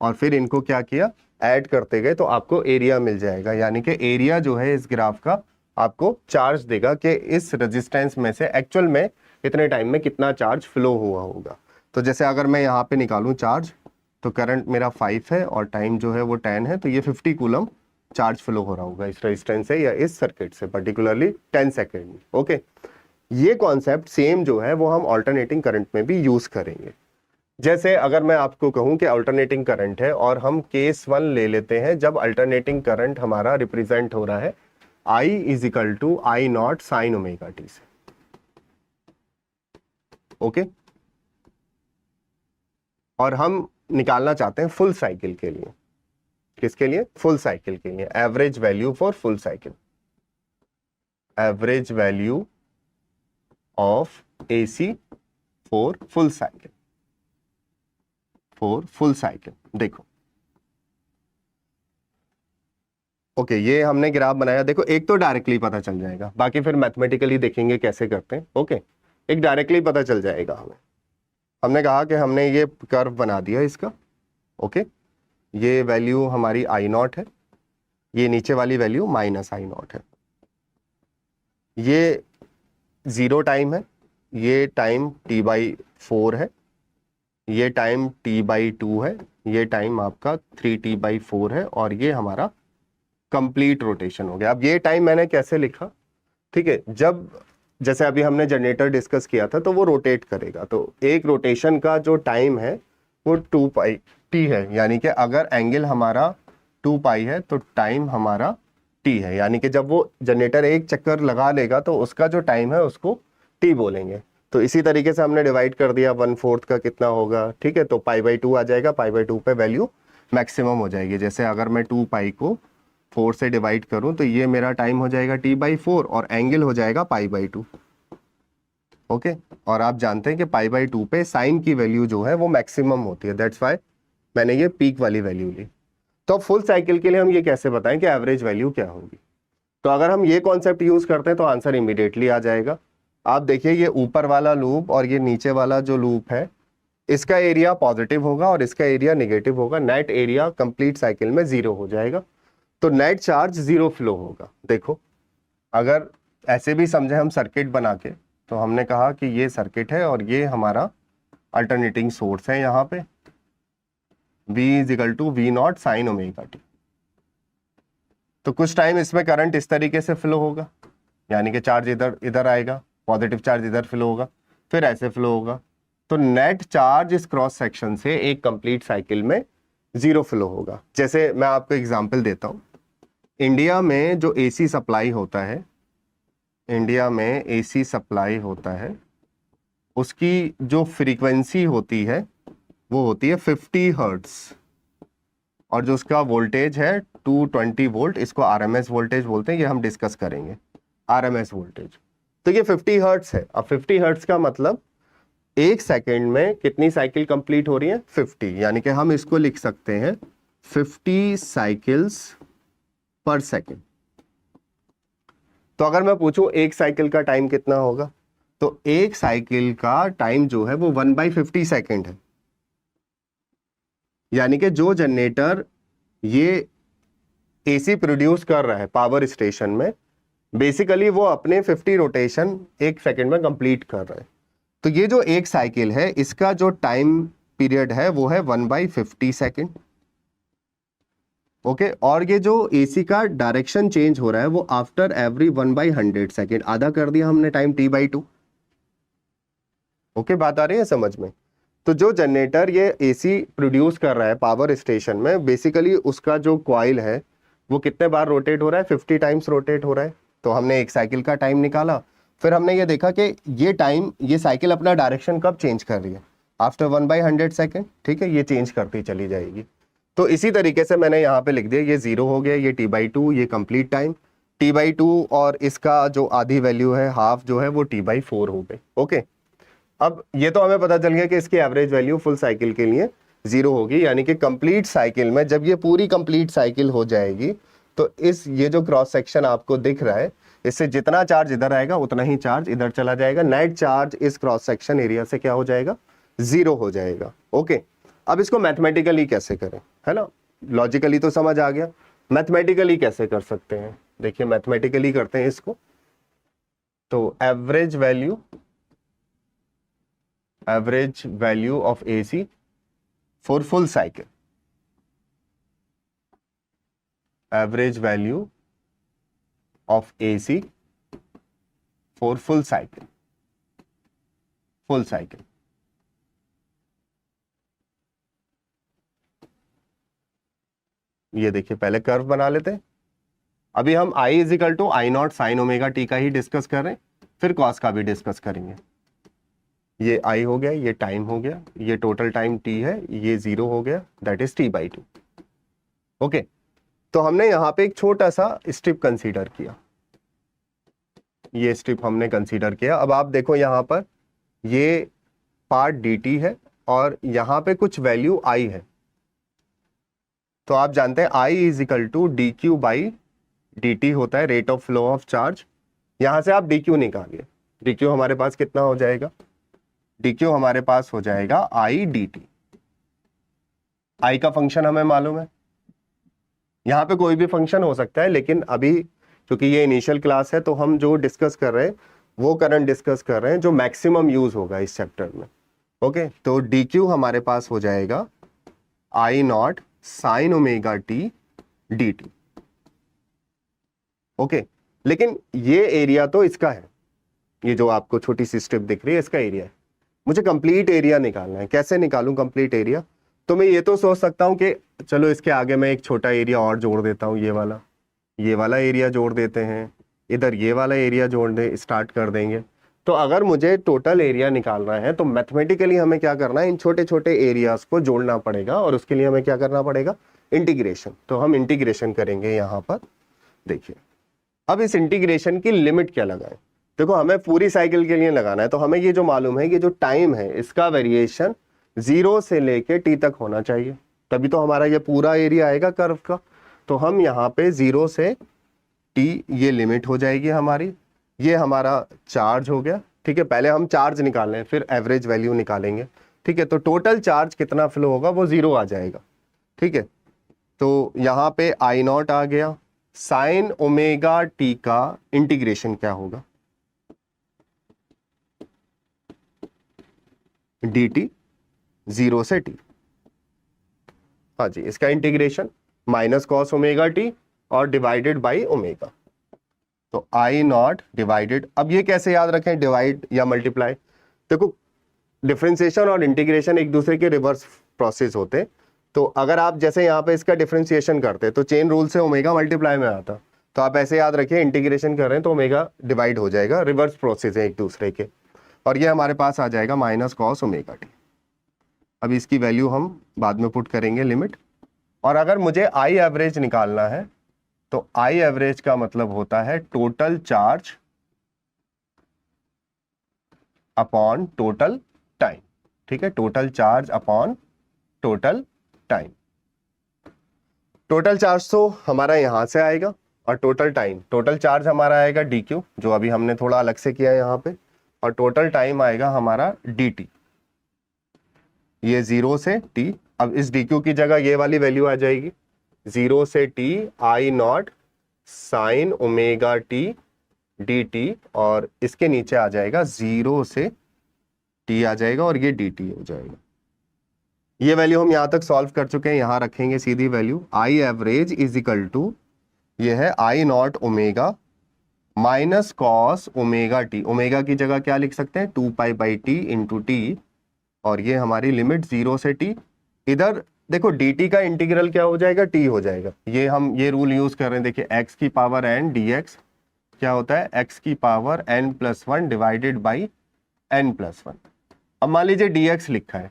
और फिर इनको क्या किया? ऐड करते गए तो आपको एरिया मिल जाएगा। यानी कि एरिया जो है इस ग्राफ का आपको चार्ज देगा कि इस रेजिस्टेंस में से एक्चुअल में इतने टाइम में कितना चार्ज फ्लो हुआ होगा। तो जैसे अगर मैं यहाँ पे निकालूं चार्ज, तो करंट मेरा 5 है और टाइम जो है वो 10 है, तो ये 50 कूलम चार्ज फ्लो हो रहा होगा इस रेजिस्टेंस से या इस सर्किट से, पर्टिकुलरली 10 सेकेंड में। ओके, ये कॉन्सेप्ट सेम जो है वो हम ऑल्टरनेटिंग करंट में भी यूज करेंगे। जैसे अगर मैं आपको कहूं कि अल्टरनेटिंग करंट है, और हम केस 1 ले लेते हैं जब अल्टरनेटिंग करंट हमारा रिप्रेजेंट हो रहा है I is equal to I naught sine omega t से। ओके, और हम निकालना चाहते हैं फुल साइकिल के लिए। किसके लिए? फुल साइकिल के लिए। Average value for full cycle, average value of AC for full cycle, for full cycle. देखो ओके, ये हमने ग्राफ बनाया। देखो एक तो डायरेक्टली पता चल जाएगा, बाकी फिर मैथमेटिकली देखेंगे कैसे करते हैं। ओके, एक डायरेक्टली पता चल जाएगा हमें। हमने कहा कि हमने ये कर्व बना दिया इसका। ओके, ये वैल्यू हमारी I0 है, ये नीचे वाली वैल्यू माइनस I0 है। ये 0 टाइम है, ये टाइम T/4 है, ये टाइम T/2 है, ये टाइम आपका 3T/4 है, और ये हमारा कंप्लीट रोटेशन हो गया। अब ये टाइम मैंने कैसे लिखा? ठीक है, जब जैसे अभी हमने जनरेटर डिस्कस किया था तो वो रोटेट करेगा, तो एक रोटेशन का जो टाइम है वो 2πt है। यानी कि अगर एंगल हमारा 2π है तो टाइम हमारा t है। यानी कि जब वो जनरेटर एक चक्कर लगा लेगा तो उसका जो टाइम है उसको t बोलेंगे। तो इसी तरीके से हमने डिवाइड कर दिया, 1/4 का कितना होगा? ठीक है, तो π/2 आ जाएगा। π/2 पे वैल्यू मैक्सिमम हो जाएगी। जैसे अगर मैं 2π को 4 से डिवाइड करूं तो ये मेरा टाइम हो जाएगा T/4 और एंगल हो जाएगा π/2। ओके, और आप जानते हैं कि π/2 पे साइन की वैल्यू जो है वो मैक्सिमम होती है, दैट्स वाई मैंने ये पीक वाली वैल्यू ली। तो अब फुल साइकिल के लिए हम ये कैसे बताएं कि एवरेज वैल्यू क्या होगी? तो अगर हम ये कॉन्सेप्ट यूज करते हैं तो आंसर इमीडिएटली आ जाएगा। आप देखिए ये ऊपर वाला लूप और ये नीचे वाला जो लूप है, इसका एरिया पॉजिटिव होगा और इसका एरिया नेगेटिव होगा। नेट एरिया कंप्लीट साइकिल में 0 हो जाएगा, तो नेट चार्ज 0 फ्लो होगा। देखो अगर ऐसे भी समझे हम सर्किट बना के, तो हमने कहा कि ये सर्किट है और ये हमारा अल्टरनेटिंग सोर्स है। यहाँ पे V is equal to V0 sine omega t. तो कुछ टाइम इसमें करंट इस तरीके से फ्लो होगा, यानी कि चार्ज इधर आएगा, पॉजिटिव चार्ज इधर फ्लो होगा, फिर ऐसे फ्लो होगा। तो नेट चार्ज इस क्रॉस सेक्शन से एक कंप्लीट साइकिल में 0 फ्लो होगा। जैसे मैं आपको एग्जांपल देता हूं, इंडिया में जो AC सप्लाई होता है, इंडिया में AC सप्लाई होता है, उसकी जो फ्रीक्वेंसी होती है वो होती है 50 हर्ट्स, और जो उसका वोल्टेज है 220 वोल्ट, इसको आरएमएस वोल्टेज बोलते हैं, ये हम डिस्कस करेंगे आरएमएस वोल्टेज। तो ये 50 हर्ट्स है। अब 50 हर्ट्स का मतलब एक सेकेंड में कितनी साइकिल कंप्लीट हो रही है? 50, यानी कि हम इसको लिख सकते हैं 50 साइकिल्स पर सेकेंड। तो अगर मैं पूछूं एक साइकिल का टाइम कितना होगा, तो एक साइकिल का टाइम जो है वो 1/50 सेकेंड है। यानी कि जो जनरेटर ये एसी प्रोड्यूस कर रहा है पावर स्टेशन में, बेसिकली वो अपने 50 रोटेशन एक सेकेंड में कंप्लीट कर रहा है। तो ये जो एक साइकिल है इसका जो टाइम पीरियड है वो है 1/50 सेकेंड। ओके, और ये जो एसी का डायरेक्शन चेंज हो रहा है वो आफ्टर एवरी 1/100 सेकेंड, आधा कर दिया हमने टाइम T/2। ओके, बात आ रही है समझ में? तो जो जनरेटर ये एसी प्रोड्यूस कर रहा है पावर स्टेशन में, बेसिकली उसका जो कॉइल है वो कितने बार रोटेट हो रहा है? 50 टाइम्स रोटेट हो रहा है। तो हमने एक साइकिल का टाइम निकाला, फिर हमने ये देखा कि ये टाइम, ये साइकिल अपना डायरेक्शन कब चेंज कर रही है? After 1/100 second. ठीक है, ये चेंज करती चली जाएगी। तो इसी तरीके से मैंने यहाँ पे लिख दिया, ये 0 हो गया, ये T/2, ये कंप्लीट टाइम T/2, और इसका जो आधी वैल्यू है हाफ जो है वो T/4 हो गई। ओके, अब ये तो हमें पता चल गया कि इसकी एवरेज वैल्यू फुल साइकिल के लिए 0 होगी, यानी कि कंप्लीट साइकिल में जब ये पूरी कंप्लीट साइकिल हो जाएगी तो ये जो क्रॉस सेक्शन आपको दिख रहा है, इससे जितना चार्ज इधर आएगा उतना ही चार्ज इधर चला जाएगा। नेट चार्ज इस क्रॉस सेक्शन एरिया से क्या हो जाएगा? 0 हो जाएगा। ओके, अब इसको मैथमेटिकली कैसे करें, है ना? लॉजिकली तो समझ आ गया, मैथमेटिकली कैसे कर सकते हैं? देखिए मैथमेटिकली करते हैं इसको। तो average value of AC for full cycle, average value of AC for full cycle, ये देखिए पहले कर्व बना लेते हैं। अभी हम I = I0 sin omega t का ही डिस्कस कर रहे हैं, फिर कॉस का भी डिस्कस करेंगे। ये I हो गया, ये टाइम हो गया, ये टोटल टाइम t है, ये 0 हो गया, दैट इज T/2। ओके, तो हमने यहाँ पे एक छोटा सा स्ट्रिप कंसीडर किया, ये स्ट्रिप हमने कंसीडर किया। अब आप देखो यहाँ पर ये पार्ट dt है और यहाँ पे कुछ वैल्यू I है। तो आप जानते हैं I = dq/dt होता है, rate of flow of charge. यहां से आप dq निकालिए, dq हमारे पास कितना हो जाएगा? dq हमारे पास हो जाएगा I dt। I का फंक्शन हमें मालूम है, यहां पे कोई भी फंक्शन हो सकता है, लेकिन अभी क्योंकि ये इनिशियल क्लास है तो हम जो डिस्कस कर रहे हैं वो करंट डिस्कस कर रहे हैं जो मैक्सिमम यूज होगा इस चैप्टर में। ओके, तो dq हमारे पास हो जाएगा I0 sin omega t dt। Okay, लेकिन ये एरिया तो इसका है, ये जो आपको छोटी सी स्ट्रिप दिख रही है इसका एरिया है। मुझे कंप्लीट एरिया निकालना है। कैसे निकालूं कंप्लीट एरिया? तो मैं ये तो सोच सकता हूं कि चलो इसके आगे मैं एक छोटा एरिया और जोड़ देता हूं, ये वाला एरिया जोड़ देते हैं, इधर ये वाला एरिया जोड़ने स्टार्ट कर देंगे। तो अगर मुझे टोटल एरिया निकालना है तो मैथमेटिकली हमें क्या करना है? इन छोटे छोटे एरियाज को जोड़ना पड़ेगा, और उसके लिए हमें क्या करना पड़ेगा? इंटीग्रेशन। तो हम इंटीग्रेशन करेंगे यहाँ पर। देखिए अब इस इंटीग्रेशन की लिमिट क्या लगाएं? देखो हमें पूरी साइकिल के लिए लगाना है, तो हमें ये जो मालूम है कि जो टाइम है इसका वेरिएशन 0 से लेके t तक होना चाहिए, तभी तो हमारा ये पूरा एरिया आएगा कर्व का। तो हम यहाँ पे 0 से t ये लिमिट हो जाएगी हमारी। ये हमारा चार्ज हो गया, ठीक है। पहले हम चार्ज निकाल लें, फिर एवरेज वैल्यू निकालेंगे, ठीक है। तो टोटल चार्ज कितना फ्लो होगा वो 0 आ जाएगा, ठीक है। तो यहाँ पे I0 आ गया, साइन ओमेगा t का इंटीग्रेशन क्या होगा? dt 0 से t, हाँ जी, इसका integration minus cos omega t और डिवाइडेड बाई ओमेगा। तो I0 डिवाइडेड, अब ये कैसे याद रखें, डिवाइड या मल्टीप्लाई? देखो डिफरेंशिएशन और इंटीग्रेशन एक दूसरे के रिवर्स प्रोसेस होते हैं। तो अगर आप जैसे यहाँ पे इसका डिफरेंशिएशन करते तो चेन रूल से ओमेगा मल्टीप्लाई में आता, तो आप ऐसे याद रखिए इंटीग्रेशन कर रहे हैं तो ओमेगा डिवाइड हो जाएगा, रिवर्स प्रोसेस है एक दूसरे के, और ये हमारे पास आ जाएगा माइनस कॉस ओमेगा टी। अब इसकी वैल्यू हम बाद में पुट करेंगे लिमिट। और अगर मुझे आई एवरेज निकालना है तो आई एवरेज का मतलब होता है total charge upon total time. ठीक है, total charge upon total time. Total charge तो हमारा यहां से आएगा और टोटल टाइम, टोटल चार्ज हमारा आएगा डी क्यू, जो अभी हमने थोड़ा अलग से किया है यहाँ पे, और टोटल टाइम आएगा हमारा डी टी। ये 0 से t, अब इस डी क्यू की जगह ये वाली वैल्यू आ जाएगी 0 से t आई naught sine omega T D T, और इसके नीचे आ जाएगा 0 से t आ जाएगा और ये dt हो जाएगा। ये वैल्यू हम यहां तक सॉल्व कर चुके हैं, यहां रखेंगे सीधी value I average is equal to, ये है I naught omega minus cos omega T. Omega की जगह क्या लिख सकते हैं 2π/t इंटू टी, और ये हमारी लिमिट 0 से t। इधर देखो dt का इंटीग्रल क्या हो जाएगा, t हो जाएगा। ये हम ये रूल यूज कर रहे हैं, देखिए x की पावर n dx क्या होता है x की power n+1 divided by n+1। अब मान लीजिए dx लिखा है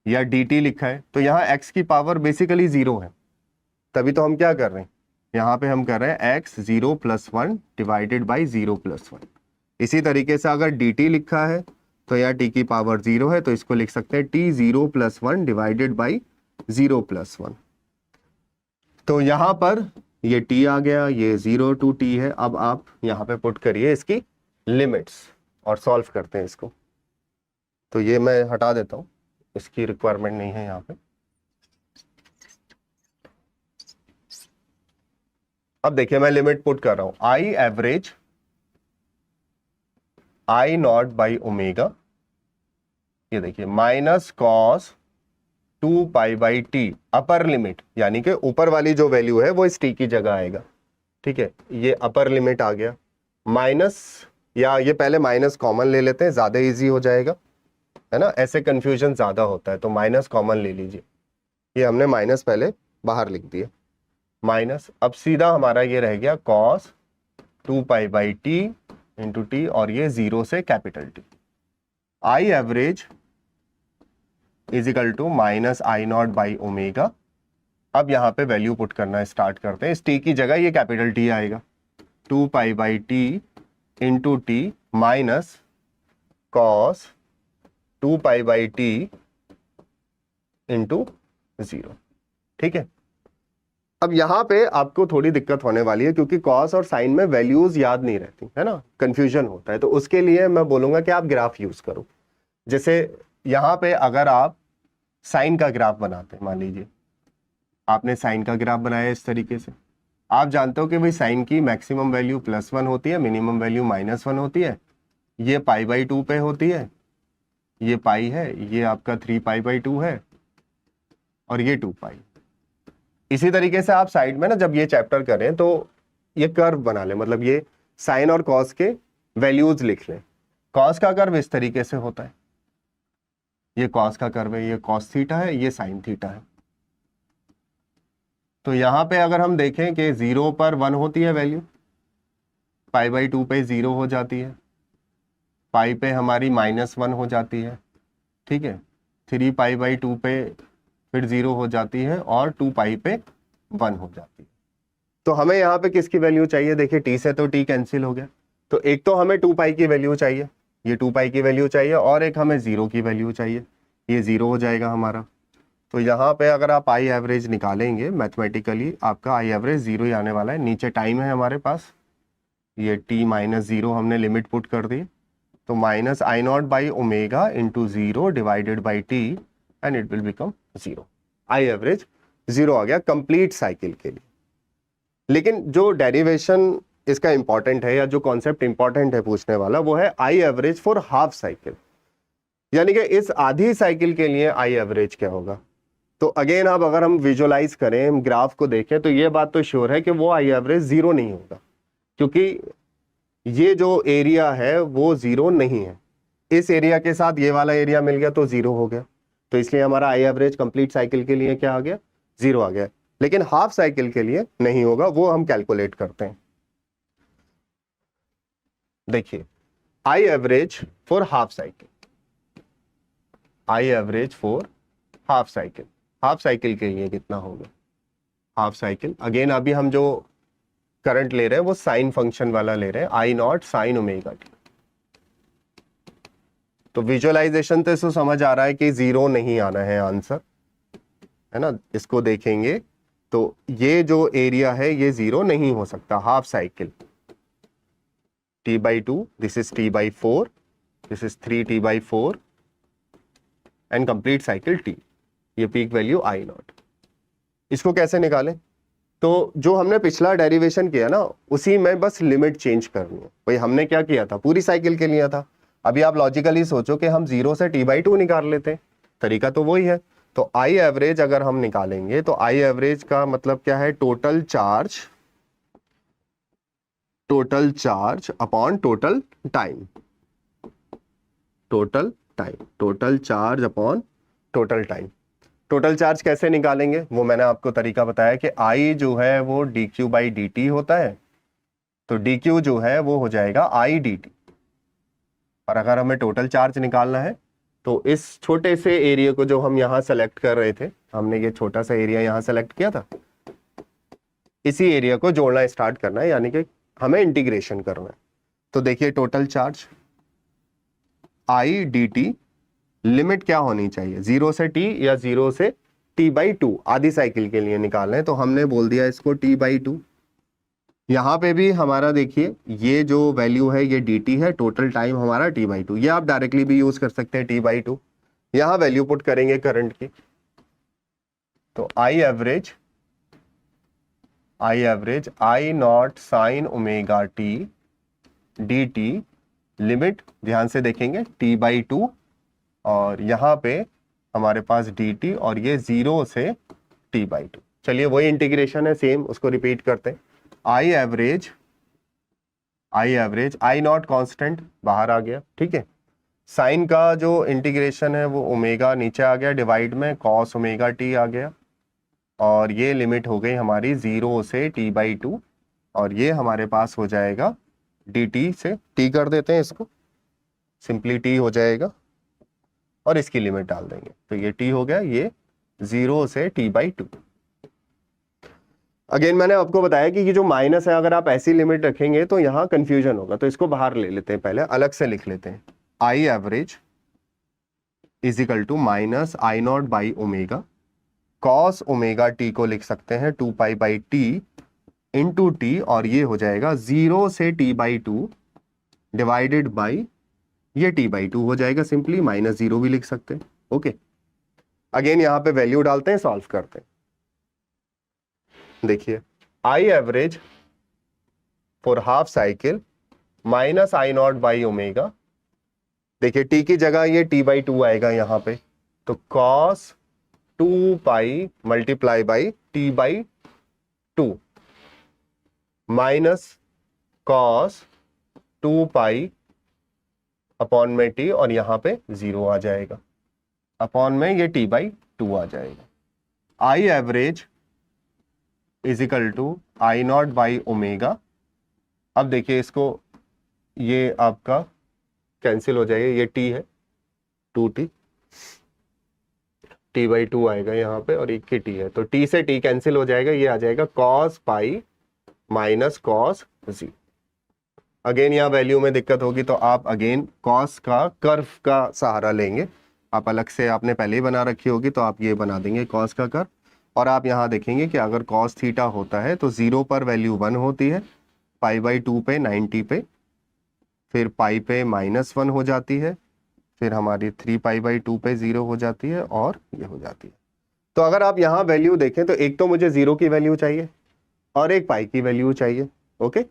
या dt लिखा है, तो यहाँ x की पावर बेसिकली 0 है, तभी तो हम क्या कर रहे हैं, यहाँ पे हम कर रहे हैं x 0+1 डिवाइडेड बाई 0+1। इसी तरीके से अगर dt लिखा है तो यहाँ t की पावर 0 है, तो इसको लिख सकते हैं t 0+1 डिवाइडेड बाई 0+1। तो यहाँ पर ये t आ गया, ये 0 to t है। अब आप यहाँ पे पुट करिए इसकी लिमिट्स और सॉल्व करते हैं इसको। तो ये मैं हटा देता हूँ, इसकी रिक्वायरमेंट नहीं है यहाँ पे। अब देखिए मैं लिमिट पुट कर रहा हूं, I average I naught by omega, ये देखिए minus cos 2π/t upper limit, यानी कि ऊपर वाली जो वैल्यू है वो इस t की जगह आएगा। ठीक है, ये अपर लिमिट आ गया माइनस, या ये पहले माइनस कॉमन ले लेते हैं, ज्यादा इजी हो जाएगा, है ना, ऐसे कंफ्यूजन ज्यादा होता है, तो माइनस कॉमन ले लीजिए। ये हमने माइनस पहले बाहर लिख दिया, माइनस, अब सीधा हमारा ये रह गया कॉस 2π/t इंटू टी, और ये 0 से capital T। I average is equal to minus I naught by omega. अब यहाँ पे वैल्यू पुट करना स्टार्ट करते हैं, इस t की जगह ये कैपिटल T आएगा 2π/t into T minus cos 2π/t into 0। ठीक है, अब यहाँ पे आपको थोड़ी दिक्कत होने वाली है, क्योंकि कॉस और साइन में वैल्यूज याद नहीं रहती है ना, कंफ्यूजन होता है। तो उसके लिए मैं बोलूंगा कि आप ग्राफ यूज करो। जैसे यहाँ पे अगर आप साइन का ग्राफ बनाते हैं, मान लीजिए आपने साइन का ग्राफ बनाया इस तरीके से, आप जानते हो कि भाई साइन की मैक्सिमम वैल्यू +1 होती है, मिनिमम वैल्यू -1 होती है, ये π/2 पे होती है, ये पाई है, ये आपका 3π/2 है, और ये 2π। इसी तरीके से आप साइड में ना जब ये चैप्टर करें तो ये कर्व बना लें, मतलब ये साइन और कॉस के वैल्यूज लिख लें। कॉस का कर्व इस तरीके से होता है, ये कॉस का कर्व है, ये कॉस थीटा है, ये साइन थीटा है। तो यहाँ पे अगर हम देखें कि 0 पर 1 होती है वैल्यू, π/2 पे 0 हो जाती है, पाई पे हमारी -1 हो जाती है, ठीक है, 3π/2 पे फिर 0 हो जाती है, और 2π पे 1 हो जाती है। तो हमें यहाँ पे किसकी वैल्यू चाहिए, देखिए t से तो t कैंसिल हो गया, तो एक तो हमें 2π की वैल्यू चाहिए, ये 2π की वैल्यू चाहिए, और एक हमें 0 की वैल्यू चाहिए, ये 0 हो जाएगा हमारा। तो यहाँ पे अगर आप आई एवरेज निकालेंगे मैथमेटिकली, आपका आई एवरेज 0 ही आने वाला है। नीचे टाइम है हमारे पास, ये t -0 हमने लिमिट पुट कर दी, तो minus I naught by omega into 0 divided by t, and it will become 0। I average 0 आ गया कंप्लीट साइकिल के लिए। लेकिन जो डेरिवेशन इसका इंपॉर्टेंट है, या जो कॉन्सेप्ट इंपॉर्टेंट है पूछने वाला, वो है आई एवरेज फॉर हाफ साइकिल, यानी कि इस आधी साइकिल के लिए आई एवरेज क्या होगा। तो अगेन अब अगर हम विजुअलाइज करें, हम ग्राफ को देखें, तो ये बात तो श्योर है कि वो आई एवरेज 0 नहीं होगा, क्योंकि ये जो एरिया है वो 0 नहीं है। इस एरिया के साथ ये वाला एरिया मिल गया तो 0 हो गया, तो इसलिए हमारा आई एवरेज कंप्लीट साइकिल के लिए क्या आ गया, 0 आ गया। लेकिन हाफ साइकिल के लिए नहीं होगा, वो हम कैलकुलेट करते हैं। देखिए I average for half cycle, I average for half cycle, half cycle के लिए कितना होगा, हाफ साइकिल अगेन अभी हम जो करंट ले रहे हैं वो साइन फंक्शन वाला ले रहे हैं, आई नॉट साइन ओमेगा टी। तो विजुअलाइजेशन तो इसको समझ आ रहा है कि जीरो नहीं आना है आंसर, है ना। इसको देखेंगे तो ये जो एरिया है ये जीरो नहीं हो सकता, half cycle t/2, this is t/4, this is 3t/4 and complete cycle t, ये पीक वैल्यू आई नॉट। इसको कैसे निकालें, तो जो हमने पिछला डेरिवेशन किया ना उसी में बस लिमिट चेंज करनी है। भाई हमने क्या किया था, पूरी साइकिल के लिए था। अभी आप लॉजिकली सोचो कि हम 0 से t/2 निकाल लेते हैं, तरीका तो वही है। तो आई एवरेज अगर हम निकालेंगे तो आई एवरेज का मतलब क्या है, total charge upon total time, total charge upon total time. Total charge कैसे निकालेंगे वो मैंने आपको तरीका बताया कि आई जो है वो dq/dt होता है, तो dq जो है वो हो जाएगा i dt। और अगर हमें टोटल चार्ज निकालना है तो इस छोटे से एरिया को जो हम यहाँ सेलेक्ट कर रहे थे, हमने ये छोटा सा एरिया यहाँ सेलेक्ट किया था, इसी एरिया को जोड़ना स्टार्ट करना है, यानी कि हमें इंटीग्रेशन करना है। तो देखिए total charge i dt limit क्या होनी चाहिए, 0 से t या 0 से t/2 आधी साइकिल के लिए निकालना है, तो हमने बोल दिया इसको t/2। यहां पे भी हमारा देखिए ये जो वैल्यू है ये dt है, टोटल टाइम हमारा t/2, ये आप डायरेक्टली भी यूज कर सकते हैं t/2। यहां वैल्यू पुट करेंगे करंट की, तो I average I naught sine omega T dt limit ध्यान से देखेंगे t/2, और यहाँ पे हमारे पास dt और ये 0 से t/2। चलिए वही इंटीग्रेशन है सेम, उसको रिपीट करते हैं। I average I not constant बाहर आ गया, ठीक है। साइन का जो इंटीग्रेशन है वो ओमेगा नीचे आ गया, डिवाइड में कॉस ओमेगा टी आ गया, और ये लिमिट हो गई हमारी 0 से t/2, और ये हमारे पास हो जाएगा dt से t कर देते हैं इसको, सिंपली t हो जाएगा और इसकी लिमिट डाल देंगे, तो ये t हो गया, ये 0 से t/2। अगेन मैंने आपको बताया कि ये जो माइनस है अगर आप ऐसी लिमिट रखेंगे तो यहां कंफ्यूजन होगा, तो इसको बाहर ले लेते हैं, पहले अलग से लिख लेते हैं। I average is equal to minus I naught by omega, cos omega t को लिख सकते हैं 2π/t इंटू टी, और ये हो जाएगा 0 से t/2 डिवाइडेड बाई ये t/2 हो जाएगा, सिंपली -0 भी लिख सकते हैं। ओके, अगेन यहां पे वैल्यू डालते हैं, सॉल्व करते हैं। देखिए I average for half cycle minus I naught by omega, देखिए t की जगह ये t/2 आएगा यहां पे, तो cos 2π multiply by t/2 minus cos 2π upon में t, और यहां पे 0 आ जाएगा, अपॉन में ये t/2 आ जाएगा। I average is equal to I naught by omega. अब देखिए इसको, ये आपका कैंसिल हो जाएगा, ये t है 2t, t/2 आएगा यहाँ पे और एक की t है, तो t से t कैंसिल हो जाएगा, ये आ जाएगा cos π माइनस cos 0। अगेन यहाँ वैल्यू में दिक्कत होगी तो आप अगेन cos का कर्व का सहारा लेंगे, आप अलग से आपने पहले ही बना रखी होगी तो आप ये बना देंगे cos का कर्व, और आप यहाँ देखेंगे कि अगर cos थीटा होता है तो 0 पर वैल्यू 1 होती है, π/2 पे 90 पे, फिर पाई पे -1 हो जाती है, फिर हमारी 3π/2 पे 0 हो जाती है, और ये हो जाती है। तो अगर आप यहाँ वैल्यू देखें तो एक तो मुझे 0 की वैल्यू चाहिए और एक पाई की वैल्यू चाहिए। ओके,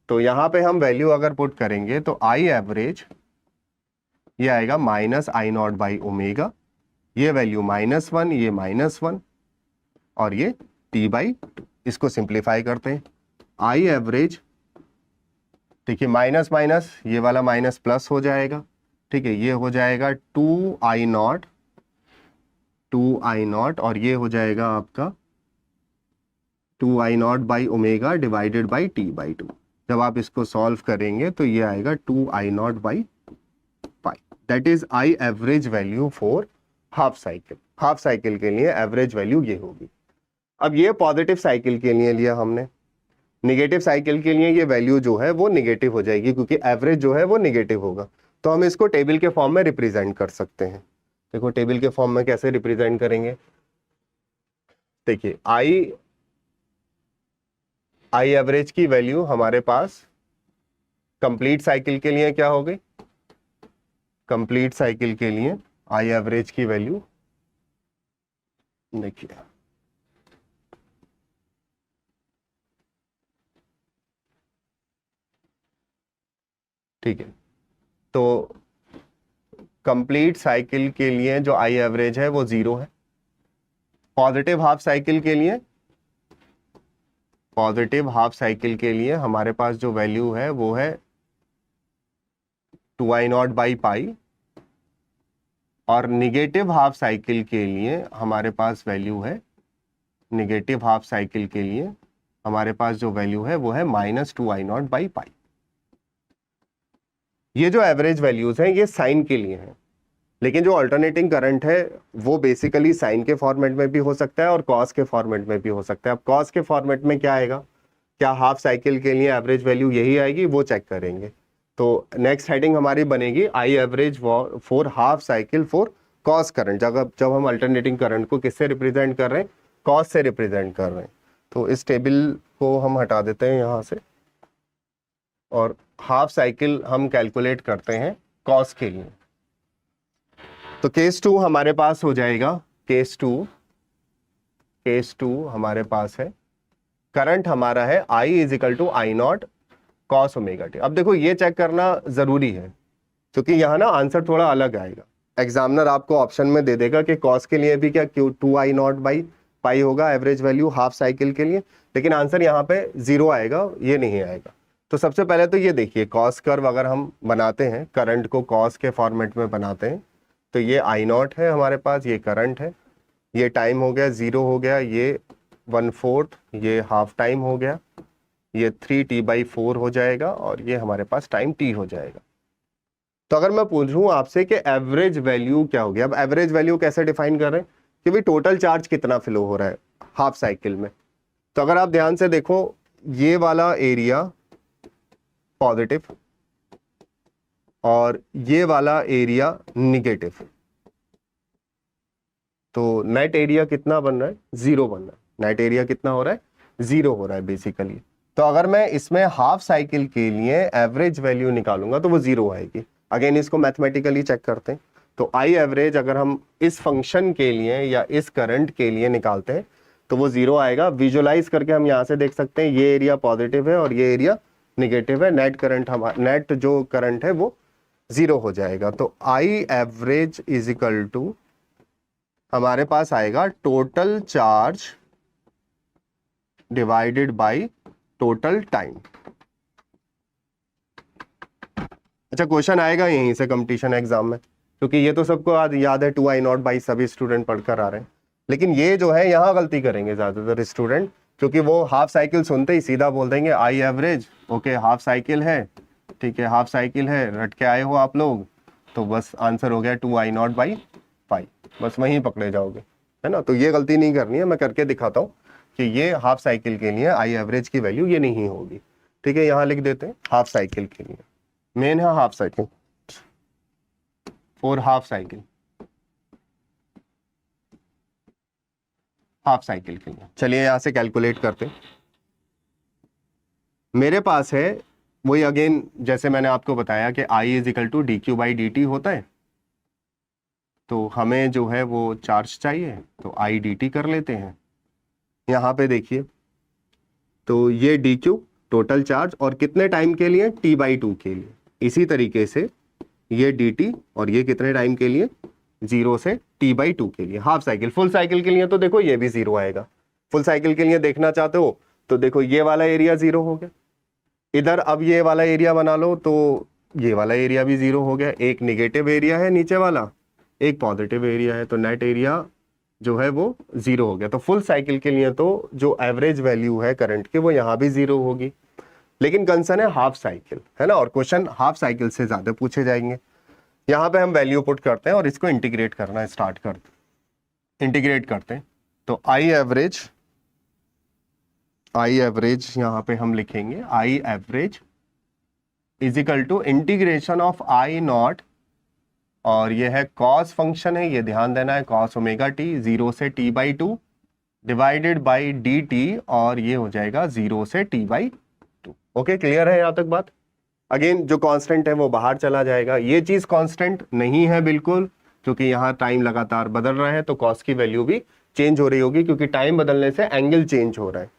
तो यहाँ पे हम वैल्यू अगर पुट करेंगे तो आई एवरेज ये आएगा minus I naught by omega, ये वैल्यू -1, ये -1, और ये t/2। इसको सिंप्लीफाई करते हैं। आई एवरेज, ठीक है, माइनस माइनस ये वाला माइनस प्लस हो जाएगा, ठीक है, ये हो जाएगा 2i नॉट, और ये हो जाएगा आपका 2i not by omega divided by t/2। जब आप इसको सॉल्व करेंगे तो ये आएगा 2i not by pi, that is I average value for half cycle के लिए एवरेज वैल्यू ये होगी। अब ये पॉजिटिव साइकिल के लिए लिया हमने, निगेटिव साइकिल के लिए ये वैल्यू जो है वो निगेटिव हो जाएगी क्योंकि एवरेज जो है वो निगेटिव होगा। तो हम इसको टेबल के फॉर्म में रिप्रेजेंट कर सकते हैं। देखो टेबल के फॉर्म में कैसे रिप्रेजेंट करेंगे, देखिए आई एवरेज की वैल्यू हमारे पास कंप्लीट साइकिल के लिए क्या हो गई, कंप्लीट साइकिल के लिए आई एवरेज की वैल्यू देखिए ठीक है। तो कंप्लीट साइकिल के लिए जो आई एवरेज है वो 0 है। पॉजिटिव हाफ साइकिल के लिए हमारे पास जो वैल्यू है वो है 2i0 बाई पाई, और निगेटिव हाफ साइकिल के लिए हमारे पास वैल्यू है, निगेटिव हाफ साइकिल के लिए हमारे पास जो वैल्यू है वो है -2i0 बाई पाई। ये जो एवरेज वैल्यूज हैं ये साइन के लिए हैं, लेकिन जो अल्टरनेटिंग करंट है वो बेसिकली साइन के फॉर्मेट में भी हो सकता है और कॉस के फॉर्मेट में भी हो सकता है। अब कॉस के फॉर्मेट में क्या आएगा, क्या हाफ साइकिल के लिए एवरेज वैल्यू यही आएगी, वो चेक करेंगे। तो नेक्स्ट हेडिंग हमारी बनेगी आई average for half cycle for cos current. जब हम अल्टरनेटिंग करंट को किससे रिप्रेजेंट कर रहे हैं, कॉस से रिप्रेजेंट कर रहे हैं। तो इस टेबल को हम हटा देते हैं यहाँ से, और हाफ साइकिल हम कैलकुलेट करते हैं कॉस के लिए। तो केस 2 हमारे पास हो जाएगा, केस टू हमारे पास है, करंट हमारा है I = I0 cos omega t. अब देखो ये चेक करना जरूरी है क्योंकि यहाँ ना आंसर थोड़ा अलग आएगा। एग्जामिनर आपको ऑप्शन में दे देगा कि कॉस के लिए भी क्या 2i0 बाई पाई होगा एवरेज वैल्यू हाफ साइकिल के लिए, लेकिन आंसर यहाँ पे 0 आएगा, ये नहीं आएगा। तो सबसे पहले तो ये देखिए, कॉस कर्व अगर हम बनाते हैं, करंट को कॉस के फॉर्मेट में बनाते हैं, तो ये I0 है हमारे पास, ये करंट है, ये टाइम हो गया 0 हो गया, ये 1/4, ये हाफ टाइम हो गया, ये 3t/4 हो जाएगा, और ये हमारे पास टाइम t हो जाएगा। तो अगर मैं पूछूं आपसे कि एवरेज वैल्यू क्या होगी, अब एवरेज वैल्यू कैसे डिफाइन कर रहे हैं कि भाई टोटल चार्ज कितना फ्लो हो रहा है हाफ साइकिल में। तो अगर आप ध्यान से देखो, ये वाला एरिया पॉजिटिव और ये वाला एरिया निगेटिव, तो नेट एरिया कितना बन रहा है, 0 बन रहा है। नेट एरिया कितना हो रहा है, 0 हो रहा है बेसिकली। तो अगर मैं इसमें हाफ साइकिल के लिए एवरेज वैल्यू निकालूंगा तो वो 0 आएगी। अगेन इसको मैथमेटिकली चेक करते हैं। तो आई एवरेज अगर हम इस फंक्शन के लिए या इस करंट के लिए निकालते हैं तो वो 0 आएगा। विजुअलाइज करके हम यहाँ से देख सकते हैं, ये एरिया पॉजिटिव है और ये एरिया निगेटिव है, नेट करंट नेट जो करंट है वो 0 हो जाएगा। तो आई एवरेज = हमारे पास आएगा total charge divided by total time. अच्छा, क्वेश्चन आएगा यहीं से कंपटीशन एग्जाम में, क्योंकि ये तो सबको याद है 2i0 बाई, सभी स्टूडेंट पढ़कर आ रहे हैं। लेकिन ये जो है यहाँ गलती करेंगे ज्यादातर स्टूडेंट, क्योंकि वो हाफ साइकिल सुनते ही सीधा बोल देंगे I average, okay half cycle है, ठीक है हाफ साइकिल है, रट के आए हो आप लोग, तो बस आंसर हो गया 2i0 बाई पाई, बस वहीं पकड़े जाओगे, है ना। तो ये गलती नहीं करनी है, मैं करके दिखाता हूँ कि ये हाफ साइकिल के लिए आई एवरेज की वैल्यू ये नहीं होगी। ठीक है, यहाँ लिख देते हैं हाफ साइकिल के लिए, मेन है half cycle for half cycle, half cycle के लिए। चलिए यहां से कैलकुलेट करते हैं। मेरे पास है वही, अगेन जैसे मैंने आपको बताया कि I = dq/dt होता है, तो हमें जो है वो चार्ज चाहिए, तो I dt कर लेते हैं। यहाँ पे देखिए, तो ये dq टोटल चार्ज और कितने टाइम के लिए, t/2 के लिए। इसी तरीके से ये dt और ये कितने टाइम के लिए, 0 से t/2 के लिए। हाफ साइकिल, फुल साइकिल के लिए तो देखो ये भी 0 आएगा। फुल साइकिल के लिए देखना चाहते हो तो देखो ये वाला एरिया 0 हो गया, इधर अब ये वाला एरिया बना लो तो ये वाला एरिया भी 0 हो गया। एक निगेटिव एरिया है नीचे वाला, एक पॉजिटिव एरिया है, तो नेट एरिया जो है वो 0 हो गया। तो फुल साइकिल के लिए तो जो एवरेज वैल्यू है करंट की वो यहाँ भी 0 होगी, लेकिन कंसर्न है हाफ साइकिल, है ना, और क्वेश्चन हाफ साइकिल से ज्यादा पूछे जाएंगे। यहाँ पे हम वैल्यू पुट करते हैं और इसको इंटीग्रेट करना स्टार्ट करते इंटीग्रेट करते हैं। तो आई एवरेज यहाँ पे हम लिखेंगे I average is equal to integration of I naught, और ये है कॉस फंक्शन है, ये ध्यान देना है, कॉस ओमेगा टी 0 से t/2 divided by d T, और ये हो जाएगा 0 से t/2। ओके, क्लियर है यहाँ तक बात? अगेन जो कांस्टेंट है वो बाहर चला जाएगा, ये चीज कांस्टेंट नहीं है बिल्कुल, क्योंकि यहाँ टाइम लगातार बदल रहा है तो कॉस की वैल्यू भी चेंज हो रही होगी, क्योंकि टाइम बदलने से एंगल चेंज हो रहा है।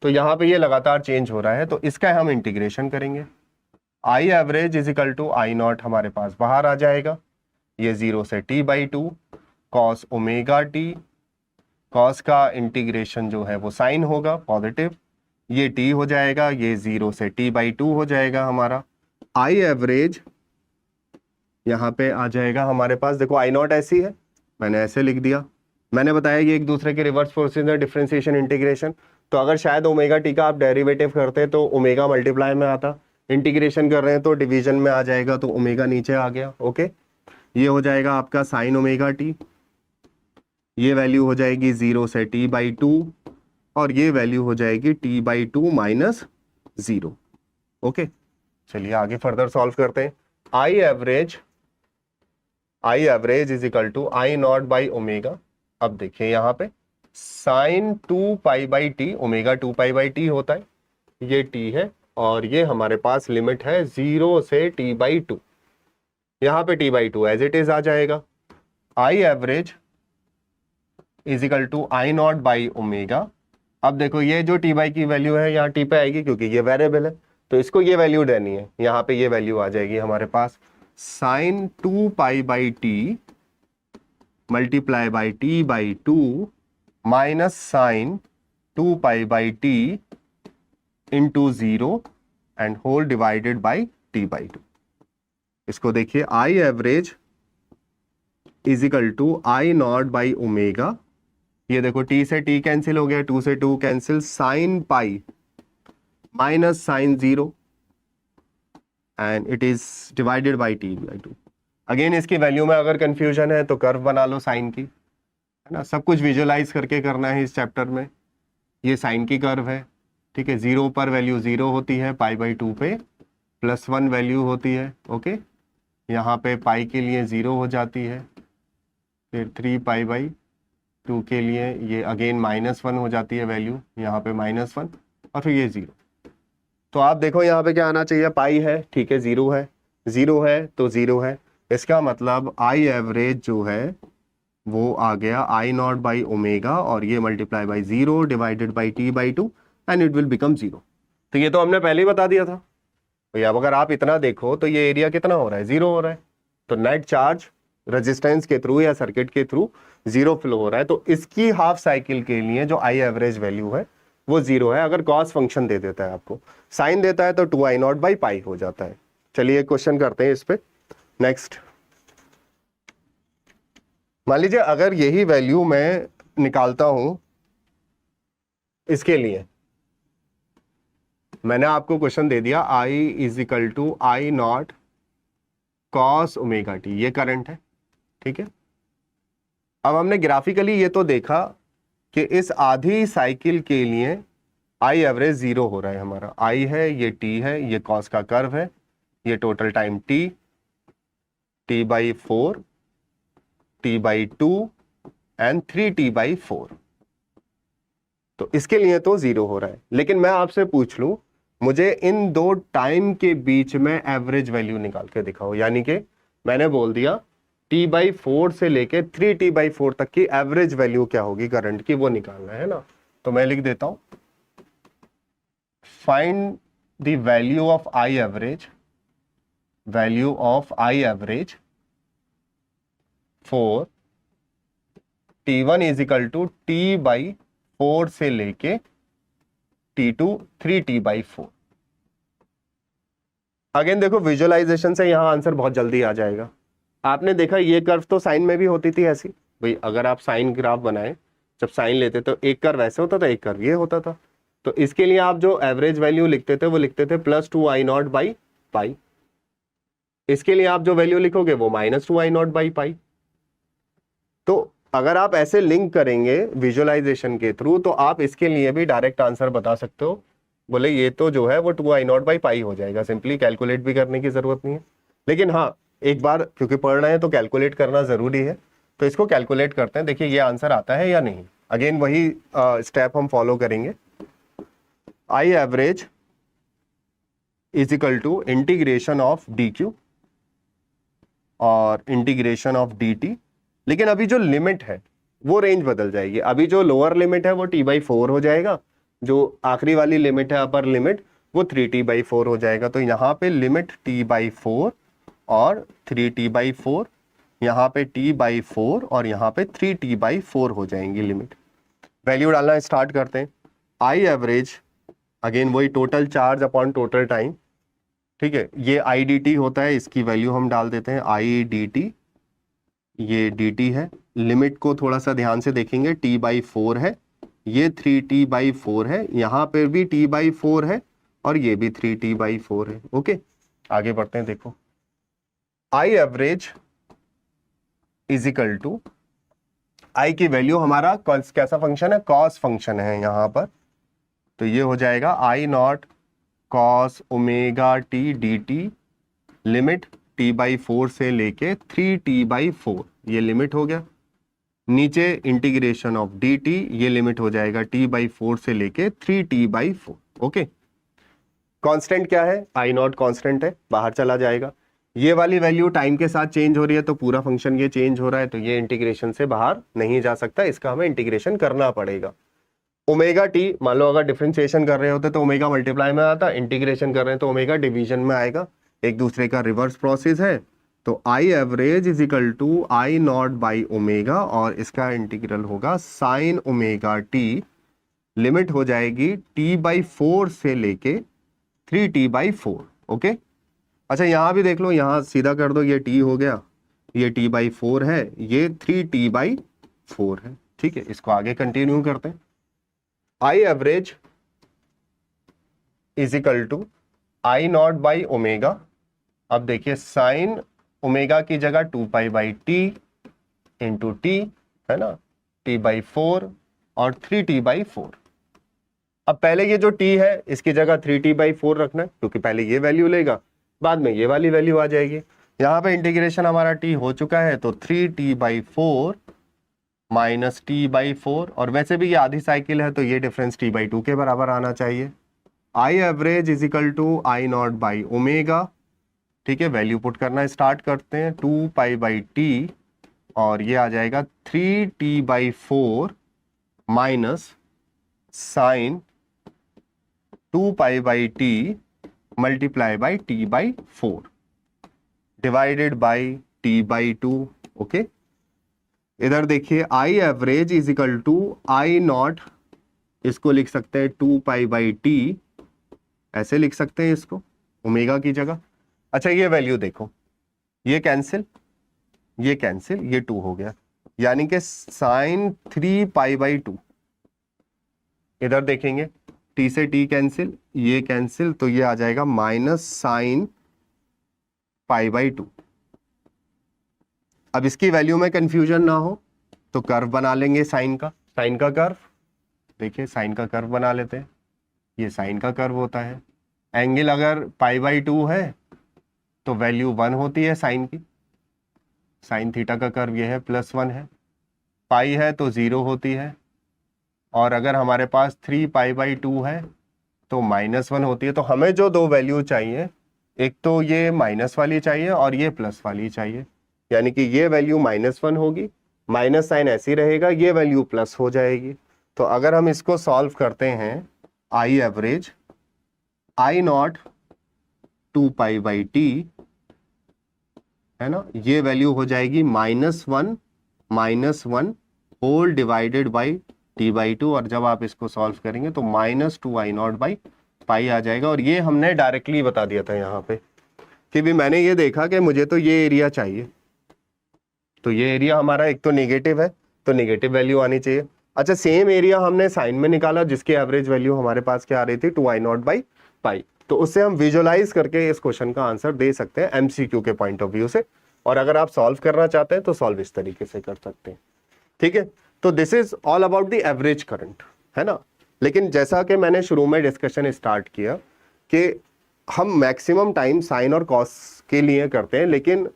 तो यहाँ पे ये लगातार चेंज हो रहा है, तो इसका हम इंटीग्रेशन करेंगे। I average is equal to I naught हमारे पास बाहर आ जाएगा, ये 0 से t/2 cos omega t, cos का इंटीग्रेशन जो है वो साइन होगा पॉजिटिव, ये t हो जाएगा, ये 0 से t/2 हो जाएगा हमारा। आई एवरेज यहाँ पे आ जाएगा हमारे पास, देखो आई नॉट ऐसी है, मैंने ऐसे लिख दिया, मैंने बताया कि एक दूसरे के रिवर्स प्रोसेस है डिफरेंशिएशन इंटीग्रेशन, तो अगर शायद ओमेगा टी का आप डेरिवेटिव करते तो ओमेगा मल्टीप्लाई में आता, इंटीग्रेशन कर रहे हैं तो डिवीजन में आ जाएगा, तो ओमेगा नीचे आ गया। ओके, ये हो जाएगा आपका साइन ओमेगा टी, ये वैल्यू हो जाएगी 0 से t/2, और ये वैल्यू हो जाएगी t/2 माइनस 0। ओके, चलिए आगे फर्दर सॉल्व करते हैं। I average is equal to I naught by omega. अब देखिए यहाँ पे साइन 2π/t, ओमेगा 2π/t होता है, ये t है, और ये हमारे पास लिमिट है 0 से t/2, यहाँ पे t/2 एज इट इज आ जाएगा। I average is equal to I naught by omega. अब देखो ये जो t/, की वैल्यू है यहाँ t पे आएगी, क्योंकि ये वेरिएबल है, तो इसको ये वैल्यू देनी है, यहाँ पे ये वैल्यू आ जाएगी हमारे पास sine 2π/t multiply by t/2 minus sine 2π/t into 0 and whole divided by t/2। इसको देखिए, I average is equal to I naught by omega, ये देखो t से t कैंसिल हो गया, 2 से 2 cancel, sine pi minus sine 0 and it is divided by t/2। Again इसकी value में अगर कंफ्यूजन है तो कर्व बना लो साइन की, है ना, सब कुछ विजुअलाइज करके करना है इस चैप्टर में। ये साइन की कर्व है, ठीक है, 0 पर वैल्यू 0 होती है, π/2 पे +1 वैल्यू होती है। ओके, यहाँ पे पाई के लिए 0 हो जाती है, फिर 3π/2 के लिए ये अगेन -1 हो जाती है वैल्यू, यहाँ पे -1, और फिर ये 0। तो आप देखो यहाँ पे क्या आना चाहिए, पाई है, ठीक है, 0 है, 0 है तो 0 है, इसका मतलब आई एवरेज जो है वो आ गया आई नॉट बाई ओमेगा, और ये multiply by 0 divided by t/2 and it will become 0। तो ये तो हमने पहले ही बता दिया था। तो अब अगर आप इतना देखो तो ये एरिया कितना हो रहा है, 0 हो रहा है, तो नेट चार्ज रेजिस्टेंस के थ्रू या सर्किट के थ्रू 0 फ्लो हो रहा है, तो इसकी हाफ साइकिल के लिए जो आई एवरेज वैल्यू है वो 0 है। अगर कॉस फंक्शन दे देता है, आपको साइन देता है, तो 2i0/π हो जाता है। चलिए क्वेश्चन करते हैं इस पे। नेक्स्ट, मान लीजिए अगर यही वैल्यू मैं निकालता हूं, इसके लिए मैंने आपको क्वेश्चन दे दिया, I is equal to I naught cos omega T, ये करंट है, ठीक है। अब हमने ग्राफिकली ये तो देखा कि इस आधी साइकिल के लिए आई एवरेज 0 हो रहा है हमारा, I है, ये t है, ये कॉस का कर्व है, ये total time t/4, t/2 and 3t/4, तो इसके लिए तो 0 हो रहा है। लेकिन मैं आपसे पूछ लूं, मुझे इन दो टाइम के बीच में एवरेज वैल्यू निकाल के दिखाओ, यानी कि मैंने बोल दिया t/4 से लेके 3t/4 तक की एवरेज वैल्यू क्या होगी करंट की, वो निकालना है ना। तो मैं लिख देता हूं, find the value of I average for t1 is equal to t/4 से लेके t2 3t/4। अगेन देखो विजुअलाइजेशन से यहां आंसर बहुत जल्दी आ जाएगा। आपने देखा ये कर्व तो साइन में भी होती थी ऐसी, भाई अगर आप साइन ग्राफ बनाए, जब साइन लेते तो एक कर्व ऐसे होता था, एक कर्व ये होता था, तो इसके लिए आप जो एवरेज वैल्यू लिखते थे वो लिखते थे +2i0/π। इसके लिए आप जो वैल्यू लिखोगे वो -2i0/π। तो अगर आप ऐसे लिंक करेंगे विजुअलाइजेशन के थ्रू तो आप इसके लिए भी डायरेक्ट आंसर बता सकते हो, बोले ये तो जो है वो 2i0/π हो जाएगा, सिंपली कैलकुलेट भी करने की जरूरत नहीं है। लेकिन हाँ, एक बार क्योंकि पढ़ना है तो कैलकुलेट करना जरूरी है, तो इसको कैलकुलेट करते हैं, देखिए ये आंसर आता है या नहीं। अगेन वही स्टेप हम फॉलो करेंगे। I average is equal to integration of dq और इंटीग्रेशन ऑफ dt, लेकिन अभी जो लिमिट है वो रेंज बदल जाएगी। अभी जो लोअर लिमिट है वो t/4 हो जाएगा, जो आखिरी वाली लिमिट है अपर लिमिट वो 3t/4 हो जाएगा। तो यहाँ पे लिमिट t/4 और 3t/4, यहाँ पे t/4 और यहाँ पे 3t/4 हो जाएंगी लिमिट। वैल्यू डालना स्टार्ट करते हैं। आई एवरेज, अगेन वही total charge upon total time, ठीक है, ये आई डी टी होता है, इसकी वैल्यू हम डाल देते हैं आई डी टी, ये डी टी है। लिमिट को थोड़ा सा ध्यान से देखेंगे, t/4 है, ये 3t/4 है, यहाँ पर भी t/4 है और ये भी 3t/4 है। ओके, आगे बढ़ते हैं। देखो I average is equal to, I की वैल्यू हमारा कैसा फंक्शन है, कॉस फंक्शन है यहाँ पर, तो ये हो जाएगा I0 cos omega T D T, limit t/4 से लेके 3t/4, ये लिमिट हो गया। नीचे इंटीग्रेशन ऑफ dt, ये लिमिट हो जाएगा t/4 से लेके 3t/4। ओके, कांस्टेंट क्या है, I0 कांस्टेंट है, बाहर चला जाएगा। ये वाली वैल्यू टाइम के साथ चेंज हो रही है तो पूरा फंक्शन ये चेंज हो रहा है, तो ये इंटीग्रेशन से बाहर नहीं जा सकता, इसका हमें इंटीग्रेशन करना पड़ेगा। ओमेगा टी, मान लो अगर डिफरेंशिएशन कर रहे होते तो ओमेगा मल्टीप्लाई में आता, इंटीग्रेशन कर रहे हैं तो ओमेगा डिवीजन में आएगा, एक दूसरे का रिवर्स प्रोसेस है। तो I average is equal to I0/ओमेगा और इसका इंटीग्रल होगा साइन ओमेगा टी, लिमिट हो जाएगी t/4 से लेके 3t/4। ओके, अच्छा यहाँ भी देख लो, यहाँ सीधा कर दो, ये t हो गया, ये t/4 है, ये 3t/4 है। ठीक है, इसको आगे कंटिन्यू करते हैं। I average is equal to I0/ओमेगा। अब देखिए साइन ओमेगा की जगह 2π/t इंटू टी है ना, t/4 और 3t/4। अब पहले ये जो t है इसकी जगह 3t/4 रखना है, क्योंकि पहले ये वैल्यू लेगा, बाद में ये वाली वैल्यू आ जाएगी। यहाँ पे इंटीग्रेशन हमारा t हो चुका है, तो 3t/4 माइनस t/4, और वैसे भी ये आधी साइकिल है तो ये डिफरेंस t/2 के बराबर आना चाहिए। I average is equal to I0/ओमेगा। ठीक है, वैल्यू पुट करना स्टार्ट करते हैं, 2π/t और ये आ जाएगा 3t/4 minus sine 2π/t multiply by t/4 divided by t/2। Okay, इधर देखिए I average is equal to I0, इसको लिख सकते हैं 2π/t, ऐसे लिख सकते हैं इसको ओमेगा की जगह। अच्छा ये वैल्यू देखो, ये कैंसिल, ये कैंसिल, ये 2 हो गया, यानी कि साइन 3π/2। इधर देखेंगे t से t कैंसिल, ये कैंसिल, तो ये आ जाएगा माइनस साइन π/2। अब इसकी वैल्यू में कंफ्यूजन ना हो तो कर्व बना लेंगे साइन का, साइन का कर्व, देखिए साइन का कर्व बना लेते हैं, ये साइन का कर्व होता है। एंगल अगर π/2 है तो वैल्यू 1 होती है साइन की, साइन थीटा का कर्व ये है +1 है, पाई है तो 0 होती है, और अगर हमारे पास 3π/2 है तो -1 होती है। तो हमें जो दो वैल्यू चाहिए, एक तो ये माइनस वाली चाहिए और ये प्लस वाली चाहिए, यानी कि ये वैल्यू -1 होगी, माइनस साइन ऐसी रहेगा, ये वैल्यू प्लस हो जाएगी। तो अगर हम इसको सॉल्व करते हैं, आई एवरेज I0 2π/t है ना, ये वैल्यू हो जाएगी -1 होल डिवाइडेड बाई t/2, और जब आप इसको सॉल्व करेंगे तो -2I0/π आ जाएगा। और ये हमने डायरेक्टली बता दिया था यहाँ पे कि भी मैंने ये देखा कि मुझे तो ये एरिया चाहिए, तो ये एरिया हमारा एक तो नेगेटिव है तो नेगेटिव वैल्यू आनी चाहिए। अच्छा सेम एरिया हमने साइन में निकाला जिसकी एवरेज वैल्यू हमारे पास क्या आ रही थी, 2I0/π। तो उससे हम विजुअलाइज करके इस क्वेश्चन का आंसर दे सकते हैं एमसीक्यू के पॉइंट ऑफ व्यू से। और अगर आप सॉल्व करना चाहते हैं तो सॉल्व इस तरीके से कर सकते हैं, ठीक है। तो this is all about the average current, है ना। लेकिन जैसा कि मैंने शुरू में डिस्कशन स्टार्ट किया कि हम मैक्सिमम टाइम साइन और कॉस के लिए करते हैं, लेकिन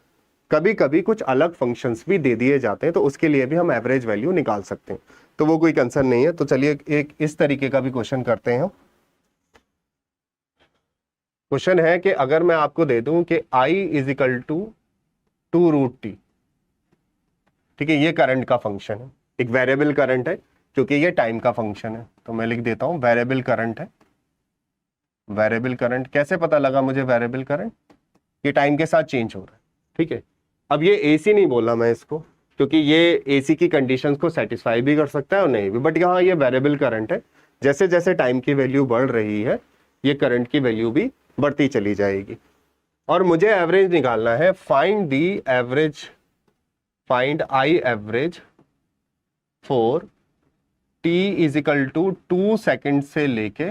कभी कभी कुछ अलग फंक्शंस भी दे दिए जाते हैं, तो उसके लिए भी हम एवरेज वैल्यू निकाल सकते हैं, तो वो कोई कंसर्न नहीं है। तो चलिए एक इस तरीके का भी क्वेश्चन करते हैं। क्वेश्चन है कि अगर मैं आपको दे दूं कि I is equal to 2√T, ठीक है, ये करंट का फंक्शन है, एक वेरिएबल करंट है क्योंकि ये टाइम का फंक्शन है, तो मैं लिख देता हूं वेरिएबल करंट है। वेरिएबल करंट कैसे पता लगा मुझे वेरिएबल करंट? ये टाइम के साथ चेंज हो रहा है, ठीक है। अब ये एसी नहीं बोला मैं इसको, क्योंकि ये एसी की कंडीशंस को सेटिस्फाई भी कर सकता है और नहीं भी, बट यहाँ ये वेरिएबल करंट है। जैसे जैसे टाइम की वैल्यू बढ़ रही है ये करंट की वैल्यू भी बढ़ती चली जाएगी। और मुझे एवरेज निकालना है, find the average, find I average for t is equal to 2 second से लेके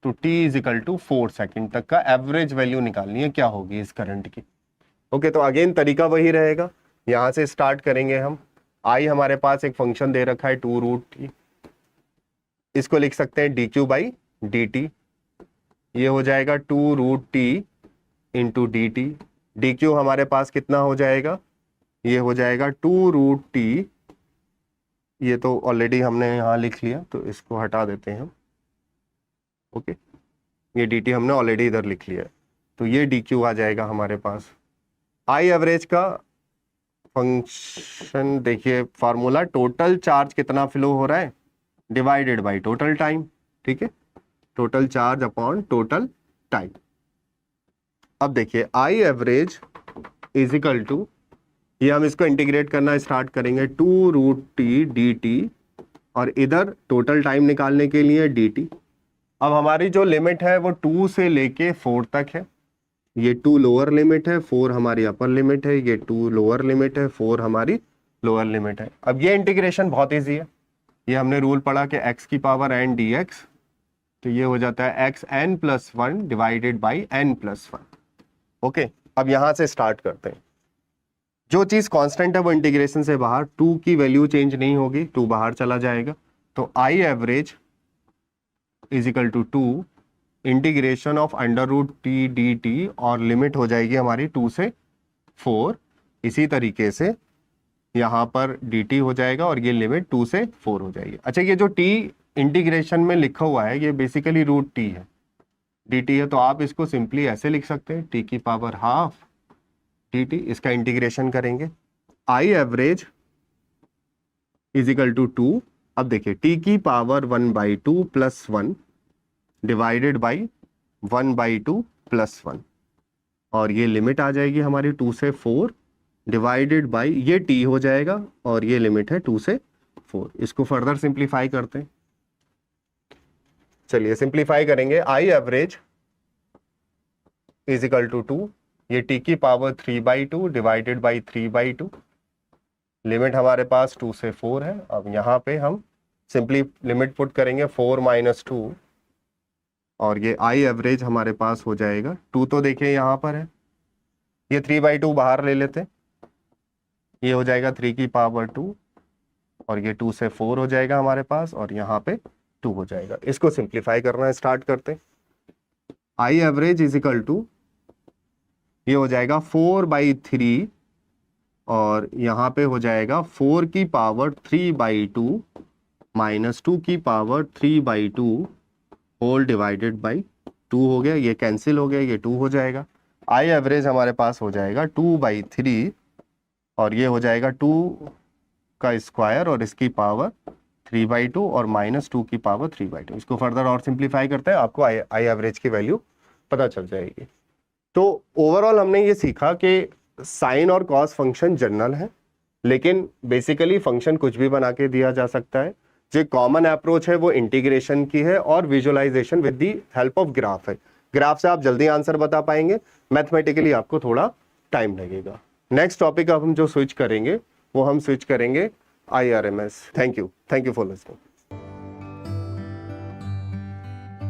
तो t is equal to 4 second तक का एवरेज वैल्यू निकालनी है, क्या होगी इस करंट की। ओके, तो अगेन तरीका वही रहेगा, यहां से स्टार्ट करेंगे हम। i हमारे पास एक फंक्शन दे रखा है 2√t, इसको लिख सकते हैं dq बाई dt, ये हो जाएगा 2√t इंटू dt। dq हमारे पास कितना हो जाएगा, ये हो जाएगा 2√t, ये तो ऑलरेडी हमने यहाँ लिख लिया तो इसको हटा देते हैं हम। ओके, ये dt हमने ऑलरेडी इधर लिख लिया है, तो ये dq आ जाएगा हमारे पास। आई एवरेज का फंक्शन देखिए, फार्मूला टोटल चार्ज कितना फ्लो हो रहा है डिवाइडेड बाय टोटल टाइम, ठीक है, total charge upon total time. अब देखिए I average is equal to, ये हम इसको इंटीग्रेट करना स्टार्ट करेंगे 2√t dt, और इधर टोटल टाइम निकालने के लिए dt। अब हमारी जो लिमिट है वो 2 से लेके 4 तक है, ये 2 लोअर लिमिट है, 4 हमारी अपर लिमिट है, ये 2 लोअर लिमिट है, 4 हमारी लोअर लिमिट है। अब ये इंटीग्रेशन बहुत इजी है, ये हमने रूल पढ़ा कि x की पावर n dx, तो ये हो जाता है xn+1 divided by n+1। Okay, अब यहां से स्टार्ट करते हैं। जो चीज कांस्टेंट है वो इंटीग्रेशन से बाहर, 2 की वैल्यू चेंज नहीं होगी, 2 बाहर चला जाएगा, तो I average is equal to 2 integration of √t dt, और लिमिट हो जाएगी हमारी 2 से 4। इसी तरीके से यहाँ पर dt हो जाएगा और ये लिमिट 2 से 4 हो जाएगी। अच्छा, ये जो t इंटीग्रेशन में लिखा हुआ है ये बेसिकली √t है, dt है, तो आप इसको सिंपली ऐसे लिख सकते हैं t की पावर हाफ dt, इसका इंटीग्रेशन करेंगे। I average is equal to 2, अब देखिए t की power 1/2 plus 1 divided by 1/2 plus 1, और ये लिमिट आ जाएगी हमारी 2 से 4 डिवाइडेड बाई, ये t हो जाएगा और ये लिमिट है 2 से 4। इसको फर्दर सिंप्लीफाई करते हैं, चलिए सिंप्लीफाई करेंगे। I average is equal to 2, ये t की पावर 3/2 डिवाइडेड बाई 3/2, लिमिट हमारे पास 2 से 4 है। अब यहाँ पे हम सिंपली लिमिट पुट करेंगे 4 - 2, और ये आई एवरेज हमारे पास हो जाएगा 2, तो देखिए यहाँ पर है, ये 3/2 बाहर ले लेते, ये हो जाएगा 3 की पावर 2, और ये 2 से 4 हो जाएगा हमारे पास, और यहाँ पे 2 हो जाएगा। इसको सिंप्लीफाई करना स्टार्ट करते। I average is equal to, ये हो जाएगा 4/3, और यहाँ पे हो जाएगा 4 की पावर 3/2 माइनस 2 की पावर 3/2 होल डिवाइडेड बाई 2 हो गया, ये कैंसिल हो गया, ये 2 हो जाएगा। आई एवरेज हमारे पास हो जाएगा 2/3, और ये हो जाएगा 2 का स्क्वायर और इसकी पावर 3/2 और माइनस 2 की पावर 3/2। इसको फर्दर और सिंप्लीफाई करते हैं, आपको आई एवरेज की वैल्यू पता चल जाएगी। तो ओवरऑल हमने ये सीखा कि साइन और कॉस फंक्शन जनरल है, लेकिन बेसिकली फंक्शन कुछ भी बना के दिया जा सकता है। जो कॉमन अप्रोच है वो इंटीग्रेशन की है और visualisation with the help of graph है। ग्राफ से आप जल्दी आंसर बता पाएंगे, मैथमेटिकली आपको थोड़ा टाइम लगेगा। नेक्स्ट टॉपिक अब हम जो स्विच करेंगे वो हम स्विच करेंगे IRMS। Thank you for listening.